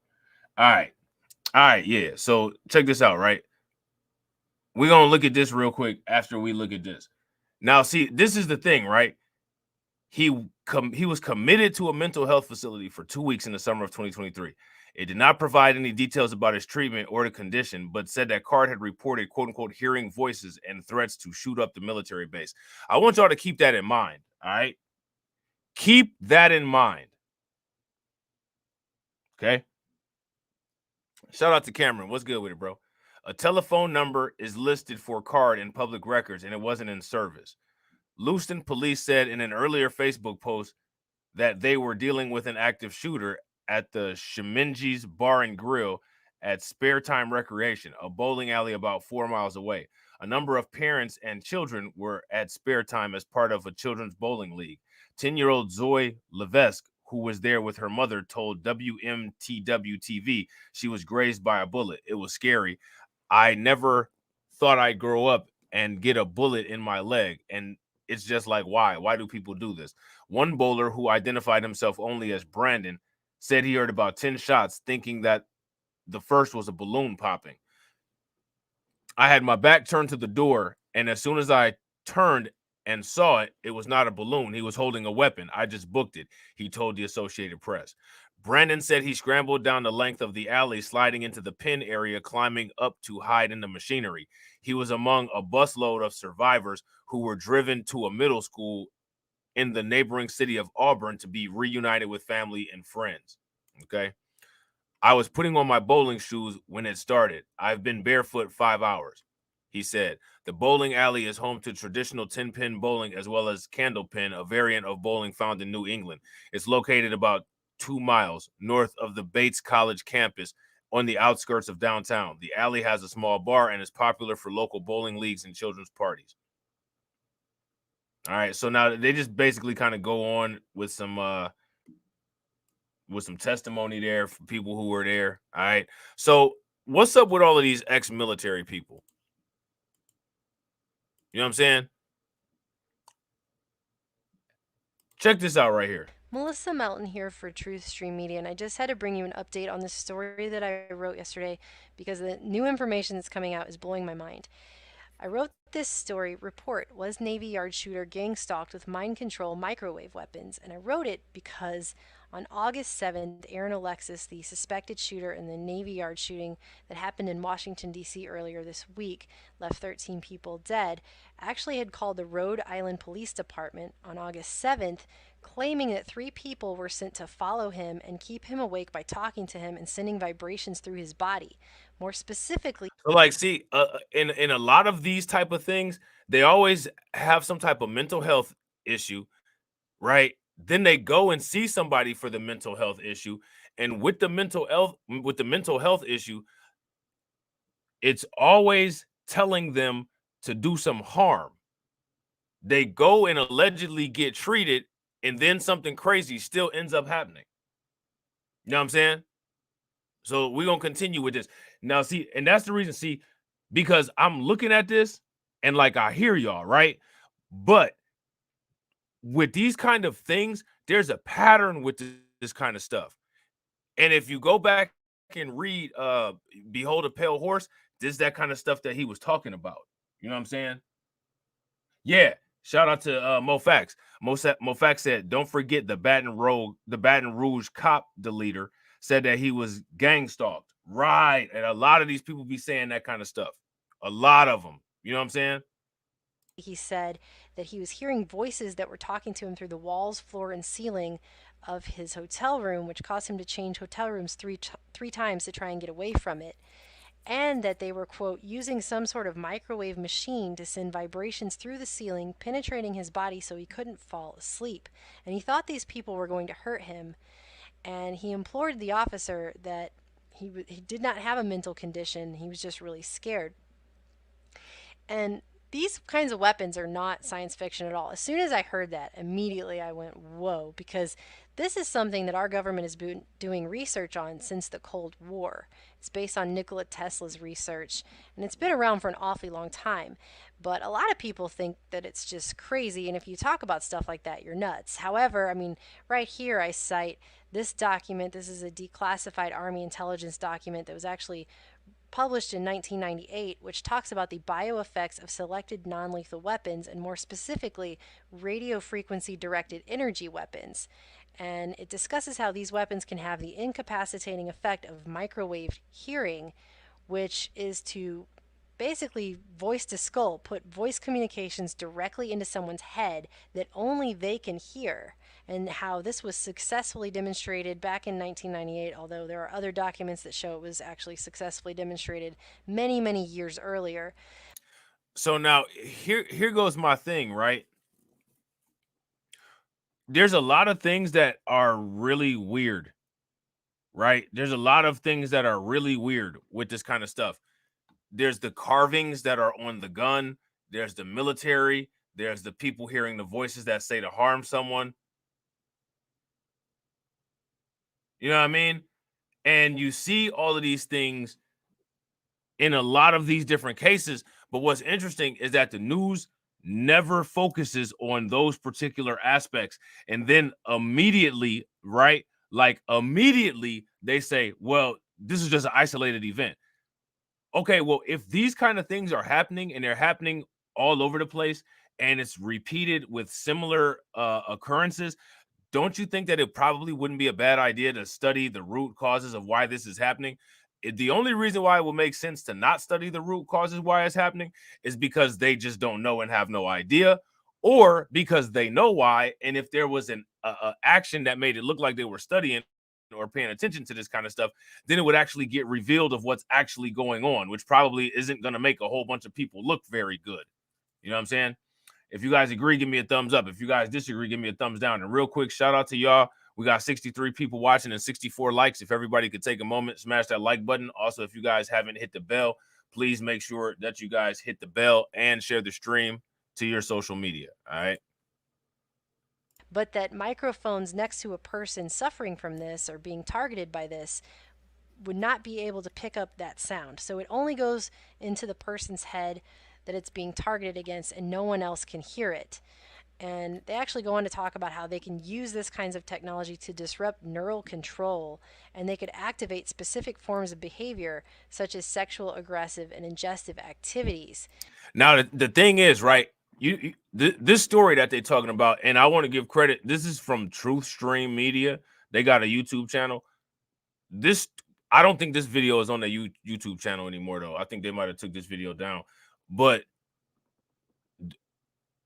All right, yeah. So check this out, right? We're gonna look at this real quick after we look at this. Now, see, this is the thing, right? He was committed to a mental health facility for 2 weeks in the summer of 2023. It did not provide any details about his treatment or the condition, but said that Card had reported, quote unquote, hearing voices and threats to shoot up the military base. I want y'all to keep that in mind. All right. Keep that in mind. Okay. Shout out to Cameron. What's good with it, bro? A telephone number is listed for card in public records, and it wasn't in service. Lewiston police said in an earlier Facebook post that they were dealing with an active shooter at the Sheminji's Bar and Grill at Spare Time Recreation, a bowling alley about 4 miles away. A number of parents and children were at Spare Time as part of a children's bowling league. 10-year-old Zoe Levesque, who was there with her mother, told WMTW TV she was grazed by a bullet. It was scary. I never thought I'd grow up and get a bullet in my leg. And it's just like, why? Why do people do this? One bowler, who identified himself only as Brandon, said he heard about 10 shots, thinking that the first was a balloon popping. I had my back turned to the door, and as soon as I turned and saw it, it was not a balloon. He was holding a weapon. I just booked it, he told the Associated Press. Brandon said he scrambled down the length of the alley, sliding into the pin area, climbing up to hide in the machinery. He was among a busload of survivors who were driven to a middle school in the neighboring city of Auburn to be reunited with family and friends. Okay. I was putting on my bowling shoes when it started. I've been barefoot 5 hours, he said. The bowling alley is home to traditional 10-pin bowling as well as candlepin, a variant of bowling found in New England. It's located about 2 miles north of the Bates College campus on the outskirts of downtown. The alley has a small bar and is popular for local bowling leagues and children's parties. All right, so now they just basically kind of go on with some testimony there for people who were there. All right, so what's up with all of these ex-military people? You know what I'm saying? Check this out right here. Melissa Melton here for Truth Stream Media, and I just had to bring you an update on this story that I wrote yesterday because the new information that's coming out is blowing my mind. I wrote this story report, was Navy Yard shooter gang stalked with mind control microwave weapons, and I wrote it because on August 7th, Aaron Alexis, the suspected shooter in the Navy Yard shooting that happened in Washington, D.C. earlier this week, left 13 people dead, actually had called the Rhode Island Police Department on August 7th, claiming that 3 people were sent to follow him and keep him awake by talking to him and sending vibrations through his body. More specifically, So, like, see, in a lot of these type of things, they always have some type of mental health issue, right? Then they go and see somebody for the mental health issue, and with the mental health issue, it's always telling them to do some harm. They go and allegedly get treated, and then something crazy still ends up happening. You know what I'm saying? So we're going to continue with this. Now, see, and that's the reason, see, because I'm looking at this and like I hear y'all, right? But with these kind of things, there's a pattern with this kind of stuff. And if you go back and read Behold a Pale Horse, this is that kind of stuff that he was talking about. You know what I'm saying? Yeah. Shout out to Mofax. Mofax said, don't forget the Baton Rouge cop, the leader, said that he was gang stalked. Right. And a lot of these people be saying that kind of stuff. A lot of them. You know what I'm saying? he said that he was hearing voices that were talking to him through the walls, floor, and ceiling of his hotel room, which caused him to change hotel rooms three times to try and get away from it. And that they were, quote, using some sort of microwave machine to send vibrations through the ceiling, penetrating his body so he couldn't fall asleep. And he thought these people were going to hurt him. And he implored the officer that he did not have a mental condition. He was just really scared. And these kinds of weapons are not science fiction at all. As soon as I heard that, immediately I went, whoa, because this is something that our government has been doing research on since the Cold War. It's based on Nikola Tesla's research, and it's been around for an awfully long time. But a lot of people think that it's just crazy, and if you talk about stuff like that, you're nuts. However, I mean, right here I cite this document. This is a declassified Army intelligence document that was actually published in 1998, which talks about the bioeffects of selected non-lethal weapons, and more specifically, radio frequency directed energy weapons. And it discusses how these weapons can have the incapacitating effect of microwave hearing, which is to basically voice to skull, put voice communications directly into someone's head that only they can hear, and how this was successfully demonstrated back in 1998, although there are other documents that show it was actually successfully demonstrated many, many years earlier. So now here goes my thing, right? There's a lot of things that are really weird, right? There's a lot of things that are really weird with this kind of stuff. There's the carvings that are on the gun. There's the military. There's the people hearing the voices that say to harm someone. You know what I mean? And you see all of these things in a lot of these different cases. But what's interesting is that the news never focuses on those particular aspects. And then immediately, right? Like immediately they say, well, this is just an isolated event. Okay, well, if these kind of things are happening and they're happening all over the place and it's repeated with similar occurrences, don't you think that it probably wouldn't be a bad idea to study the root causes of why this is happening? The only reason why it will make sense to not study the root causes why it's happening is because they just don't know and have no idea, or because they know why. And if there was an action that made it look like they were studying or paying attention to this kind of stuff, then it would actually get revealed of what's actually going on, which probably isn't going to make a whole bunch of people look very good. You know what I'm saying? If you guys agree, give me a thumbs up. If you guys disagree, give me a thumbs down. And real quick, shout out to y'all. We got 63 people watching and 64 likes. If everybody could take a moment, smash that like button. Also, if you guys haven't hit the bell, please make sure that you guys hit the bell and share the stream to your social media. All right. But that microphones next to a person suffering from this or being targeted by this would not be able to pick up that sound. So it only goes into the person's head that it's being targeted against, and no one else can hear it. And they actually go on to talk about how they can use this kinds of technology to disrupt neural control, and they could activate specific forms of behavior such as sexual, aggressive, and ingestive activities. Now, the thing is, right, this story that they're talking about, and I want to give credit, this is from Truth Stream Media. They got a YouTube channel. I don't think this video is on their YouTube channel anymore, though. I think they might have took this video down. But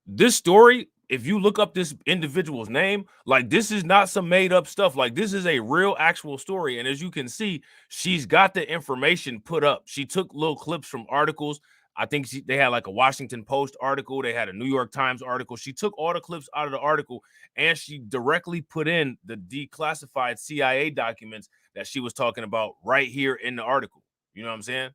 this story, if you look up this individual's name, like, this is not some made up stuff. Like, this is a real actual story. And as you can see, she's got the information put up. She took little clips from articles. I think they had like a Washington Post article. They had a New York Times article. She took all the clips out of the article and she directly put in the declassified CIA documents that she was talking about right here in the article. You know what I'm saying?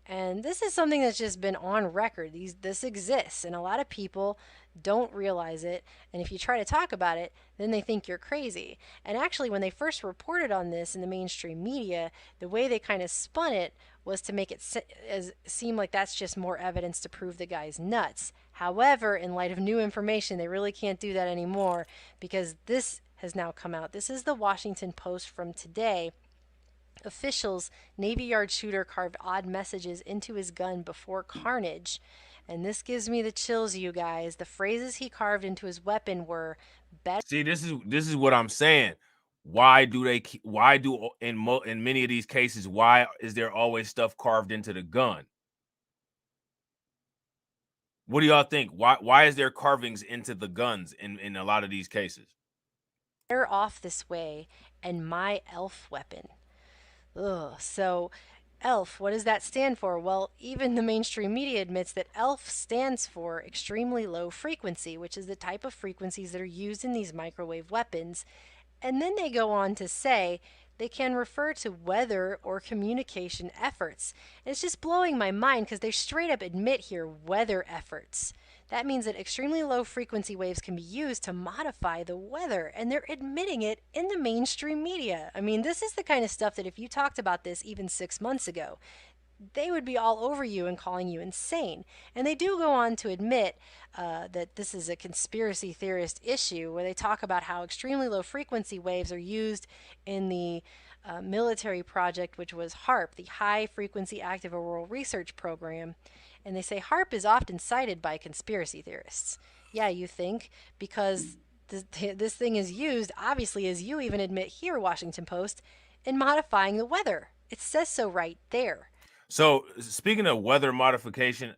And this is something that's just been on record. This exists, and a lot of people don't realize it. And if you try to talk about it, then they think you're crazy. And actually, when they first reported on this in the mainstream media, the way they kind of spun it was to make it seem like that's just more evidence to prove the guy's nuts. However, in light of new information, they really can't do that anymore, because this has now come out. This is the Washington Post from today. Officials, Navy Yard shooter carved odd messages into his gun before carnage. And this gives me the chills, you guys. The phrases he carved into his weapon were better. See, this is what I'm saying. Why do in many of these cases, why is there always stuff carved into the gun? What do y'all think? Why is there carvings into the guns in a lot of these cases? Better off this way, and my elf weapon. Ugh. So ELF, what does that stand for? Well, even the mainstream media admits that ELF stands for extremely low frequency, which is the type of frequencies that are used in these microwave weapons. And then they go on to say they can refer to weather or communication efforts. And it's just blowing my mind because they straight up admit here weather efforts. That means that extremely low frequency waves can be used to modify the weather, and they're admitting it in the mainstream media. I mean, this is the kind of stuff that if you talked about this even 6 months ago, they would be all over you and calling you insane. And they do go on to admit that this is a conspiracy theorist issue, where they talk about how extremely low frequency waves are used in the military project, which was HAARP, the High Frequency Active Auroral Research Program. And they say HAARP is often cited by conspiracy theorists. Yeah, you think, because this thing is used, obviously, as you even admit here, Washington Post, in modifying the weather. It says so right there. So speaking of weather modification,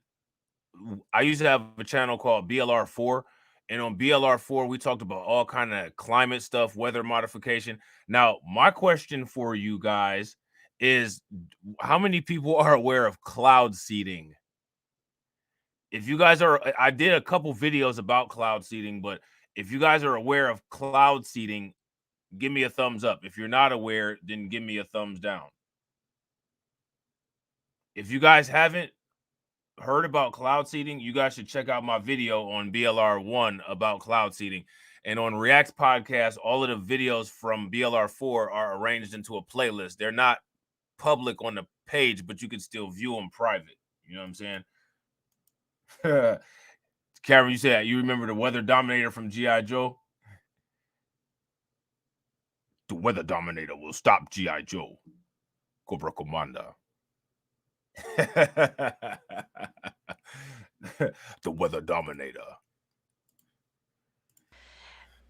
I used to have a channel called BLR4, and on BLR4 we talked about all kind of climate stuff, weather modification. Now, my question for you guys is, how many people are aware of cloud seeding? If you guys are, I did a couple videos about cloud seeding, but if you guys are aware of cloud seeding, give me a thumbs up. If you're not aware, then give me a thumbs down. If you guys haven't heard about cloud seeding, you guys should check out my video on BLR1 about cloud seeding. And on React's podcast, all of the videos from BLR4 are arranged into a playlist. They're not public on the page, but you can still view them private. You know what I'm saying? Karen, you said you remember the Weather Dominator from G.I. Joe? The Weather Dominator will stop G.I. Joe. Cobra Commander. The Weather Dominator.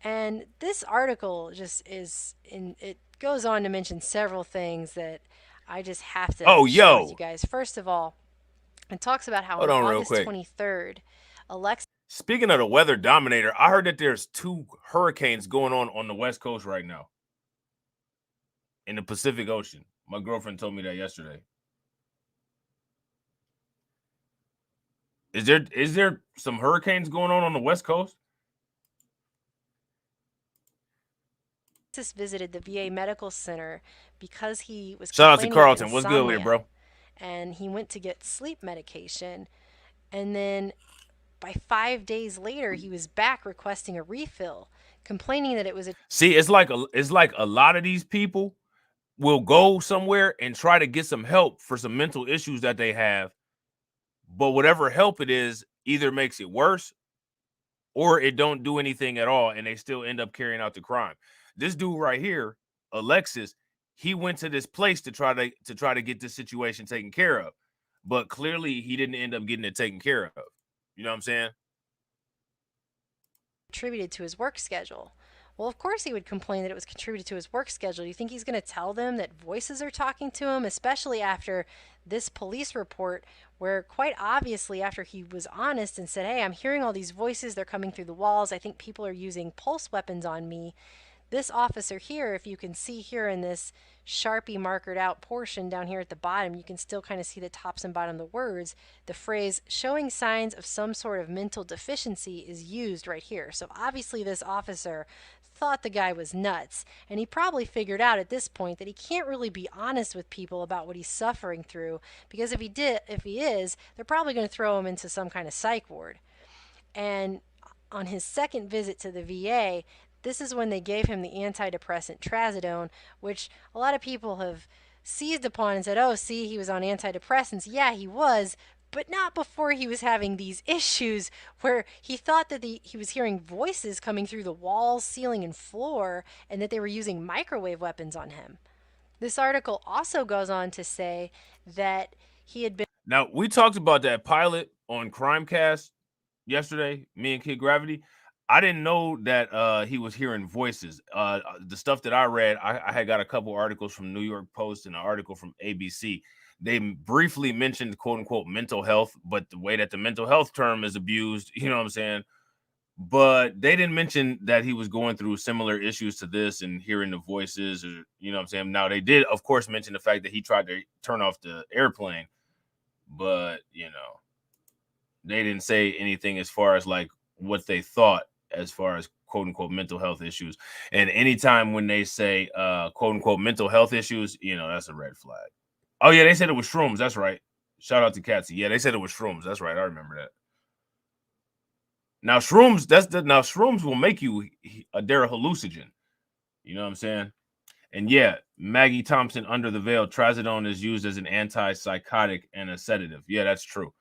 And this article just it goes on to mention several things that I just have to share with you guys. First of all, it talks about how Hold on on real August quick. 23rd, Alexa. Speaking of the Weather Dominator, I heard that there's 2 hurricanes going on the West Coast right now in the Pacific Ocean. My girlfriend told me that yesterday. Is there some hurricanes going on the West Coast? Visited the VA medical center because he was Shout out to complaining of Carlton. What's good with you, insomnia. bro? And he went to get sleep medication, and then by 5 days later he was back requesting a refill, complaining that it was a See, it's like a lot of these people will go somewhere and try to get some help for some mental issues that they have, but whatever help it is either makes it worse or it don't do anything at all, and they still end up carrying out the crime. This dude right here, Alexis, he went to this place to try to get this situation taken care of, but clearly he didn't end up getting it taken care of. You know what I'm saying? contributed to his work schedule. Well, of course he would complain that it was contributed to his work schedule. You think he's going to tell them that voices are talking to him, especially after this police report where quite obviously after he was honest and said, hey, I'm hearing all these voices, they're coming through the walls, I think people are using pulse weapons on me. This officer here, if you can see here in this Sharpie markered out portion down here at the bottom, you can still kind of see the tops and bottom of the words. The phrase showing signs of some sort of mental deficiency is used right here. So obviously this officer thought the guy was nuts, and he probably figured out at this point that he can't really be honest with people about what he's suffering through, because if he is, they're probably going to throw him into some kind of psych ward. And on his second visit to the VA, this is when they gave him the antidepressant trazodone, which a lot of people have seized upon and said, oh, see, he was on antidepressants. Yeah, he was, but not before he was having these issues where he thought that he was hearing voices coming through the walls, ceiling, and floor, and that they were using microwave weapons on him. This article also goes on to say that he had been... Now, we talked about that pilot on Crimecast yesterday, me and Kid Gravity. I didn't know that he was hearing voices. The stuff that I read, I had got a couple articles from New York Post and an article from ABC. They briefly mentioned, quote unquote, mental health, but the way that the mental health term is abused, you know what I'm saying? But they didn't mention that he was going through similar issues to this and hearing the voices, or, you know what I'm saying? Now, they did, of course, mention the fact that he tried to turn off the airplane, but, you know, they didn't say anything as far as like what they thought as far as quote unquote mental health issues. And anytime when they say quote unquote mental health issues, you know, that's a red flag. Oh yeah, they said it was shrooms. That's right. Shout out to Catsy. Yeah, they said it was shrooms. That's right. I remember that. Now shrooms, now shrooms will make you they're a hallucinogen. You know what I'm saying? And yeah, Maggie Thompson, under the veil, trazodone is used as an antipsychotic and a sedative. Yeah, that's true.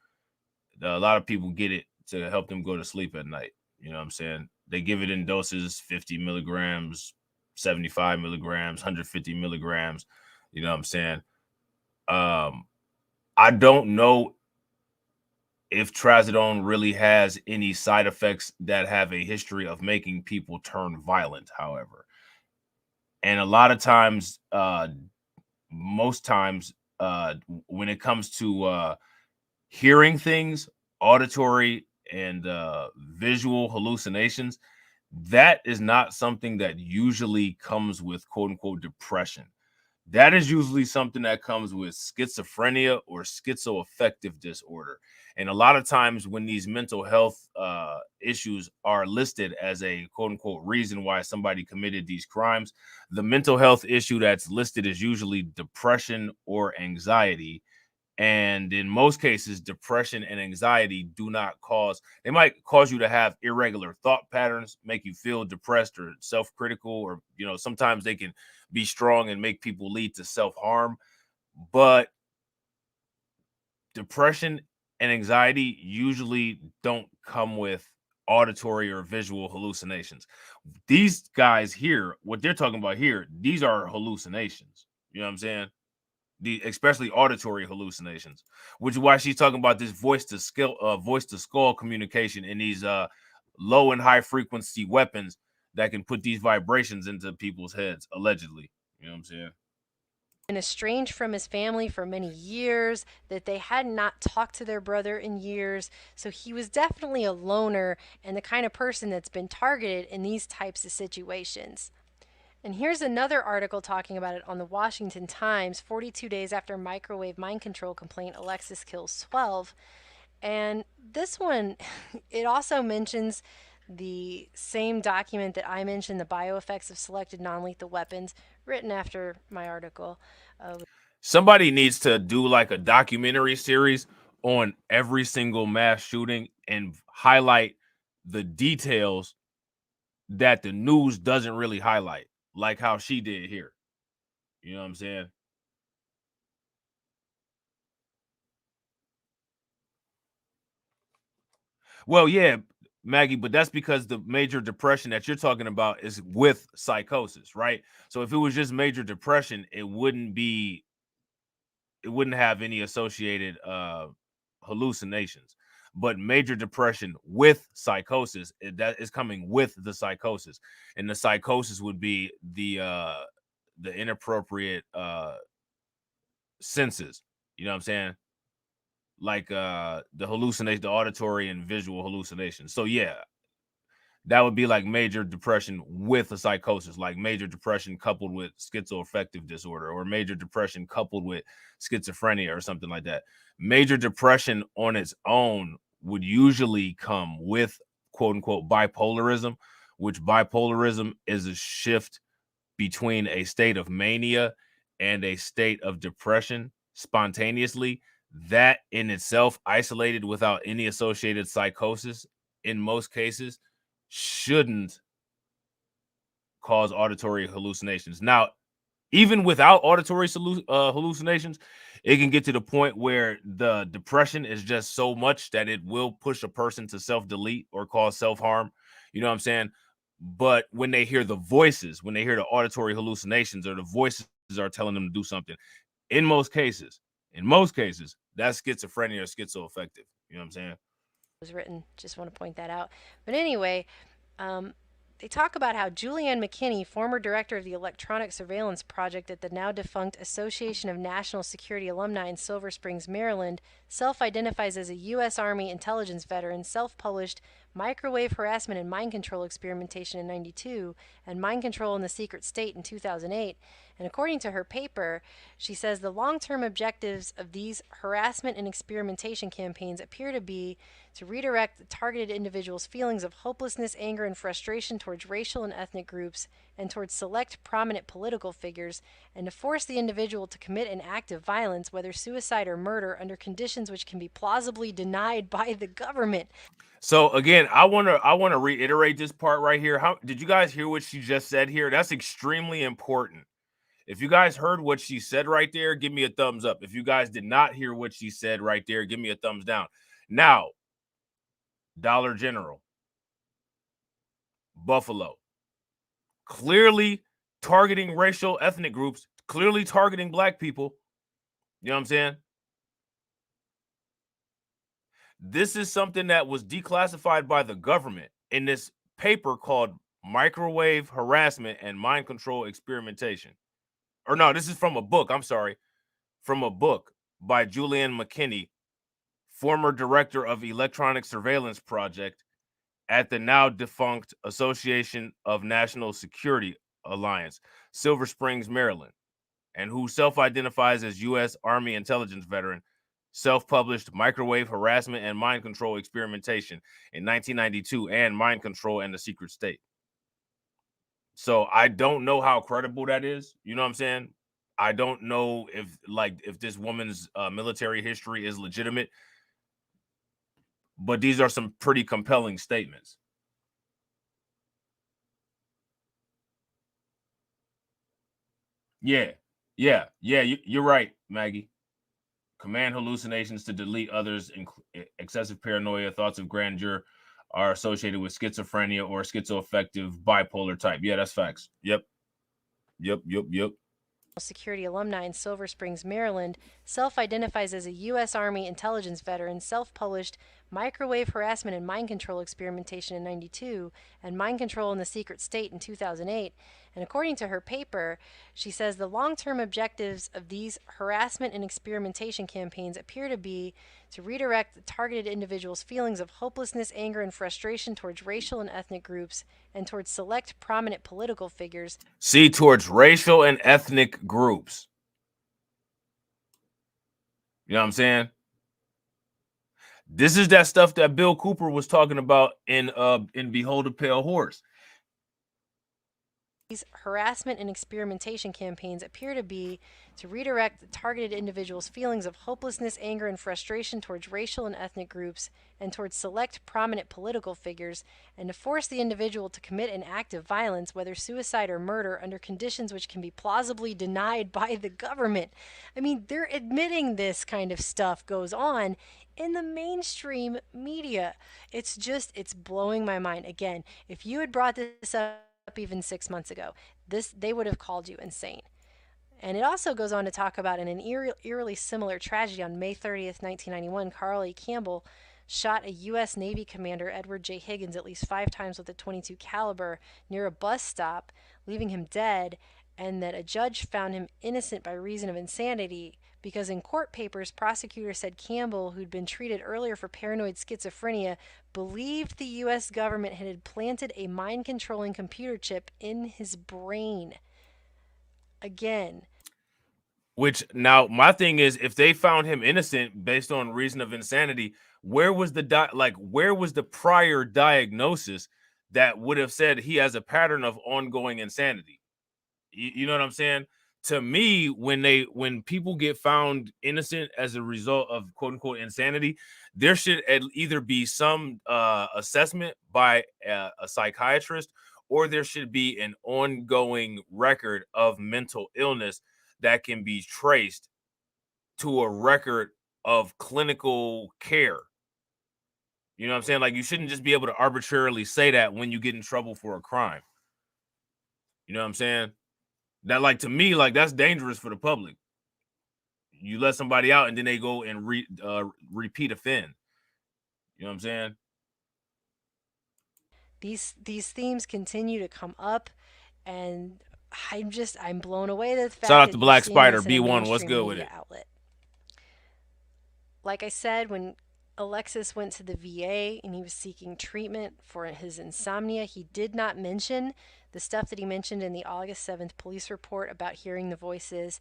A lot of people get it to help them go to sleep at night. You know what I'm saying? They give it in doses, 50 milligrams, 75 milligrams, 150 milligrams. You know what I'm saying? I don't know if trazodone really has any side effects that have a history of making people turn violent, however. And a lot of times, most times, when it comes to hearing things, auditory and visual hallucinations, that is not something that usually comes with quote unquote depression. That is usually something that comes with schizophrenia or schizoaffective disorder. And a lot of times when these mental health issues are listed as a quote unquote reason why somebody committed these crimes, the mental health issue that's listed is usually depression or anxiety. And in most cases, depression and anxiety do not cause, they might cause you to have irregular thought patterns, make you feel depressed or self-critical, or, sometimes they can be strong and make people lead to self-harm. But depression and anxiety usually don't come with auditory or visual hallucinations. These guys here, what they're talking about here, these are hallucinations. You know what I'm saying? Especially auditory hallucinations, which is why she's talking about this voice to skull communication in these low and high frequency weapons that can put these vibrations into people's heads, allegedly. You know what I'm saying? And estranged from his family for many years, that they had not talked to their brother in years. So he was definitely a loner and the kind of person that's been targeted in these types of situations. And here's another article talking about it on the Washington Times, 42 days after microwave mind control complaint, Alexis kills 12. And this one, it also mentions the same document that I mentioned, the bioeffects of selected non-lethal weapons, written after my article. Somebody needs to do like a documentary series on every single mass shooting and highlight the details that the news doesn't really highlight, like how she did here. You know what I'm saying? Well, yeah, Maggie, but that's because the major depression that you're talking about is with psychosis, right? So if it was just major depression, it wouldn't have any associated hallucinations. But major depression with psychosis, that is coming with the psychosis, and the psychosis would be the inappropriate senses. You know what I'm saying? Like the hallucination, the auditory and visual hallucinations. So yeah, that would be like major depression with a psychosis, like major depression coupled with schizoaffective disorder, or major depression coupled with schizophrenia or something like that. Major depression on its own would usually come with quote unquote bipolarism, which bipolarism is a shift between a state of mania and a state of depression spontaneously. That in itself, isolated without any associated psychosis, in most cases, shouldn't cause auditory hallucinations. Now, even without auditory hallucinations, it can get to the point where the depression is just so much that it will push a person to self-delete or cause self-harm. You know what I'm saying? But when they hear the voices, when they hear the auditory hallucinations, or the voices are telling them to do something, in most cases, that's schizophrenia or schizoaffective. You know what I'm saying? Was written. Just want to point that out. But anyway, they talk about how Julianne McKinney, former director of the Electronic Surveillance Project at the now defunct Association of National Security Alumni in Silver Springs, Maryland, self-identifies as a U.S. Army intelligence veteran, self-published Microwave Harassment and Mind Control Experimentation in 1992 and Mind Control in the Secret State in 2008. And according to her paper, she says the long-term objectives of these harassment and experimentation campaigns appear to be to redirect the targeted individual's feelings of hopelessness, anger, and frustration towards racial and ethnic groups and towards select prominent political figures, and to force the individual to commit an act of violence, whether suicide or murder, under conditions which can be plausibly denied by the government. So again, I want to reiterate this part right here. How did you guys hear what she just said here? That's extremely important. If you guys heard what she said right there, give me a thumbs up. If you guys did not hear what she said right there, give me a thumbs down. Now, Dollar General, Buffalo, clearly targeting racial ethnic groups, clearly targeting black people. You know what I'm saying? This is something that was declassified by the government in this paper called Microwave Harassment and Mind Control Experimentation. Or no, this is from a book. I'm sorry. from a book by Julian McKinney, former director of Electronic Surveillance Project at the now defunct Association of National Security Alliance, Silver Springs, Maryland, and who self-identifies as U.S. Army intelligence veteran, self-published Microwave Harassment and Mind Control Experimentation in 1992 and Mind Control and the Secret State. So I don't know how credible that is. You know what I'm saying? I don't know if this woman's military history is legitimate, but these are some pretty compelling statements. Yeah, you're right, Maggie. Command hallucinations to delete others, excessive paranoia, thoughts of grandeur are associated with schizophrenia or schizoaffective bipolar type. Yeah, that's facts. Yep. Security alumni in Silver Springs, Maryland, self-identifies as a U.S. Army intelligence veteran, self-published Microwave Harassment and Mind Control Experimentation in 92 and Mind Control in the Secret State in 2008. And according to her paper, she says the long-term objectives of these harassment and experimentation campaigns appear to be to redirect the targeted individuals' feelings of hopelessness, anger, and frustration towards racial and ethnic groups and towards select prominent political figures. See, towards racial and ethnic groups. You know what I'm saying? This is that stuff that Bill Cooper was talking about in Behold a Pale Horse. These harassment and experimentation campaigns appear to be to redirect the targeted individuals' feelings of hopelessness, anger, and frustration towards racial and ethnic groups and towards select prominent political figures, and to force the individual to commit an act of violence, whether suicide or murder, under conditions which can be plausibly denied by the government. I mean, they're admitting this kind of stuff goes on in the mainstream media. It's blowing my mind. Again, if you had brought this up even 6 months ago, they would have called you insane. And it also goes on to talk about in an eerily similar tragedy on May 30th, 1991, Carl E. Campbell shot a U.S. Navy commander, Edward J. Higgins, at least 5 times with a .22 caliber near a bus stop, leaving him dead, and that a judge found him innocent by reason of insanity because in court papers, prosecutors said Campbell, who'd been treated earlier for paranoid schizophrenia, believed the U.S. government had implanted a mind-controlling computer chip in his brain. Again. Which, now, my thing is, if they found him innocent based on reason of insanity, where was the prior diagnosis that would have said he has a pattern of ongoing insanity? You know what I'm saying? To me, when people get found innocent as a result of quote unquote insanity, there should either be some assessment by a psychiatrist, or there should be an ongoing record of mental illness that can be traced to a record of clinical care. You know what I'm saying? Like, you shouldn't just be able to arbitrarily say that when you get in trouble for a crime. You know what I'm saying? That, like, to me, like, that's dangerous for the public. You let somebody out and then they go and repeat offend. You know what I'm saying? These themes continue to come up, and I'm blown away at the fact Shout out that to Black you're seeing Spider this in a B1. What's mainstream good with media it? outlet. Like I said, when Alexis went to the VA and he was seeking treatment for his insomnia, he did not mention the stuff that he mentioned in the August 7th police report about hearing the voices.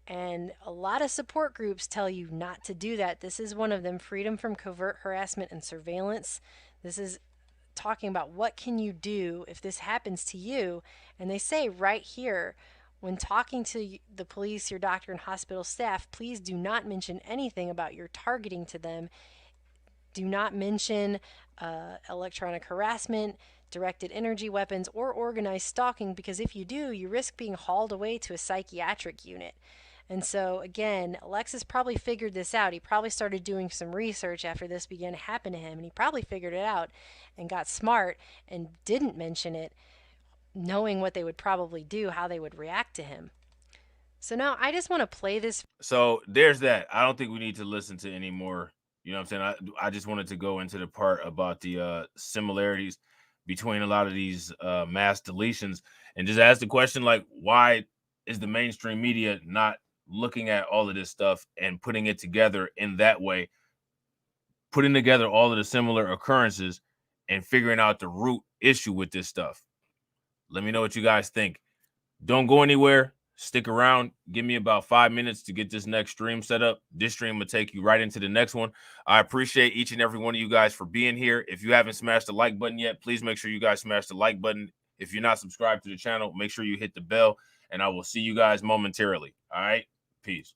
And a lot of support groups tell you not to do that. This is one of them, Freedom from Covert Harassment and Surveillance. This is talking about what can you do if this happens to you. And they say right here, when talking to the police, your doctor, and hospital staff, please do not mention anything about your targeting to them. Do not mention electronic harassment, directed energy weapons, or organized stalking, because if you do, you risk being hauled away to a psychiatric unit. And so, again, Alexis probably figured this out. He probably started doing some research after this began to happen to him, and he probably figured it out and got smart and didn't mention it, knowing what they would probably do, how they would react to him. So now I just want to play this. So there's that. I don't think we need to listen to any more. You know what I'm saying? I just wanted to go into the part about the similarities between a lot of these mass deletions and just ask the question, like, why is the mainstream media not looking at all of this stuff and putting it together in that way, putting together all of the similar occurrences and figuring out the root issue with this stuff. Let me know what you guys think. Don't go anywhere. Stick around. Give me about 5 minutes to get this next stream set up. This stream will take you right into the next one. I appreciate each and every one of you guys for being here. If you haven't smashed the like button yet, please make sure you guys smash the like button. If you're not subscribed to the channel, make sure you hit the bell, and I will see you guys momentarily. All right? Peace.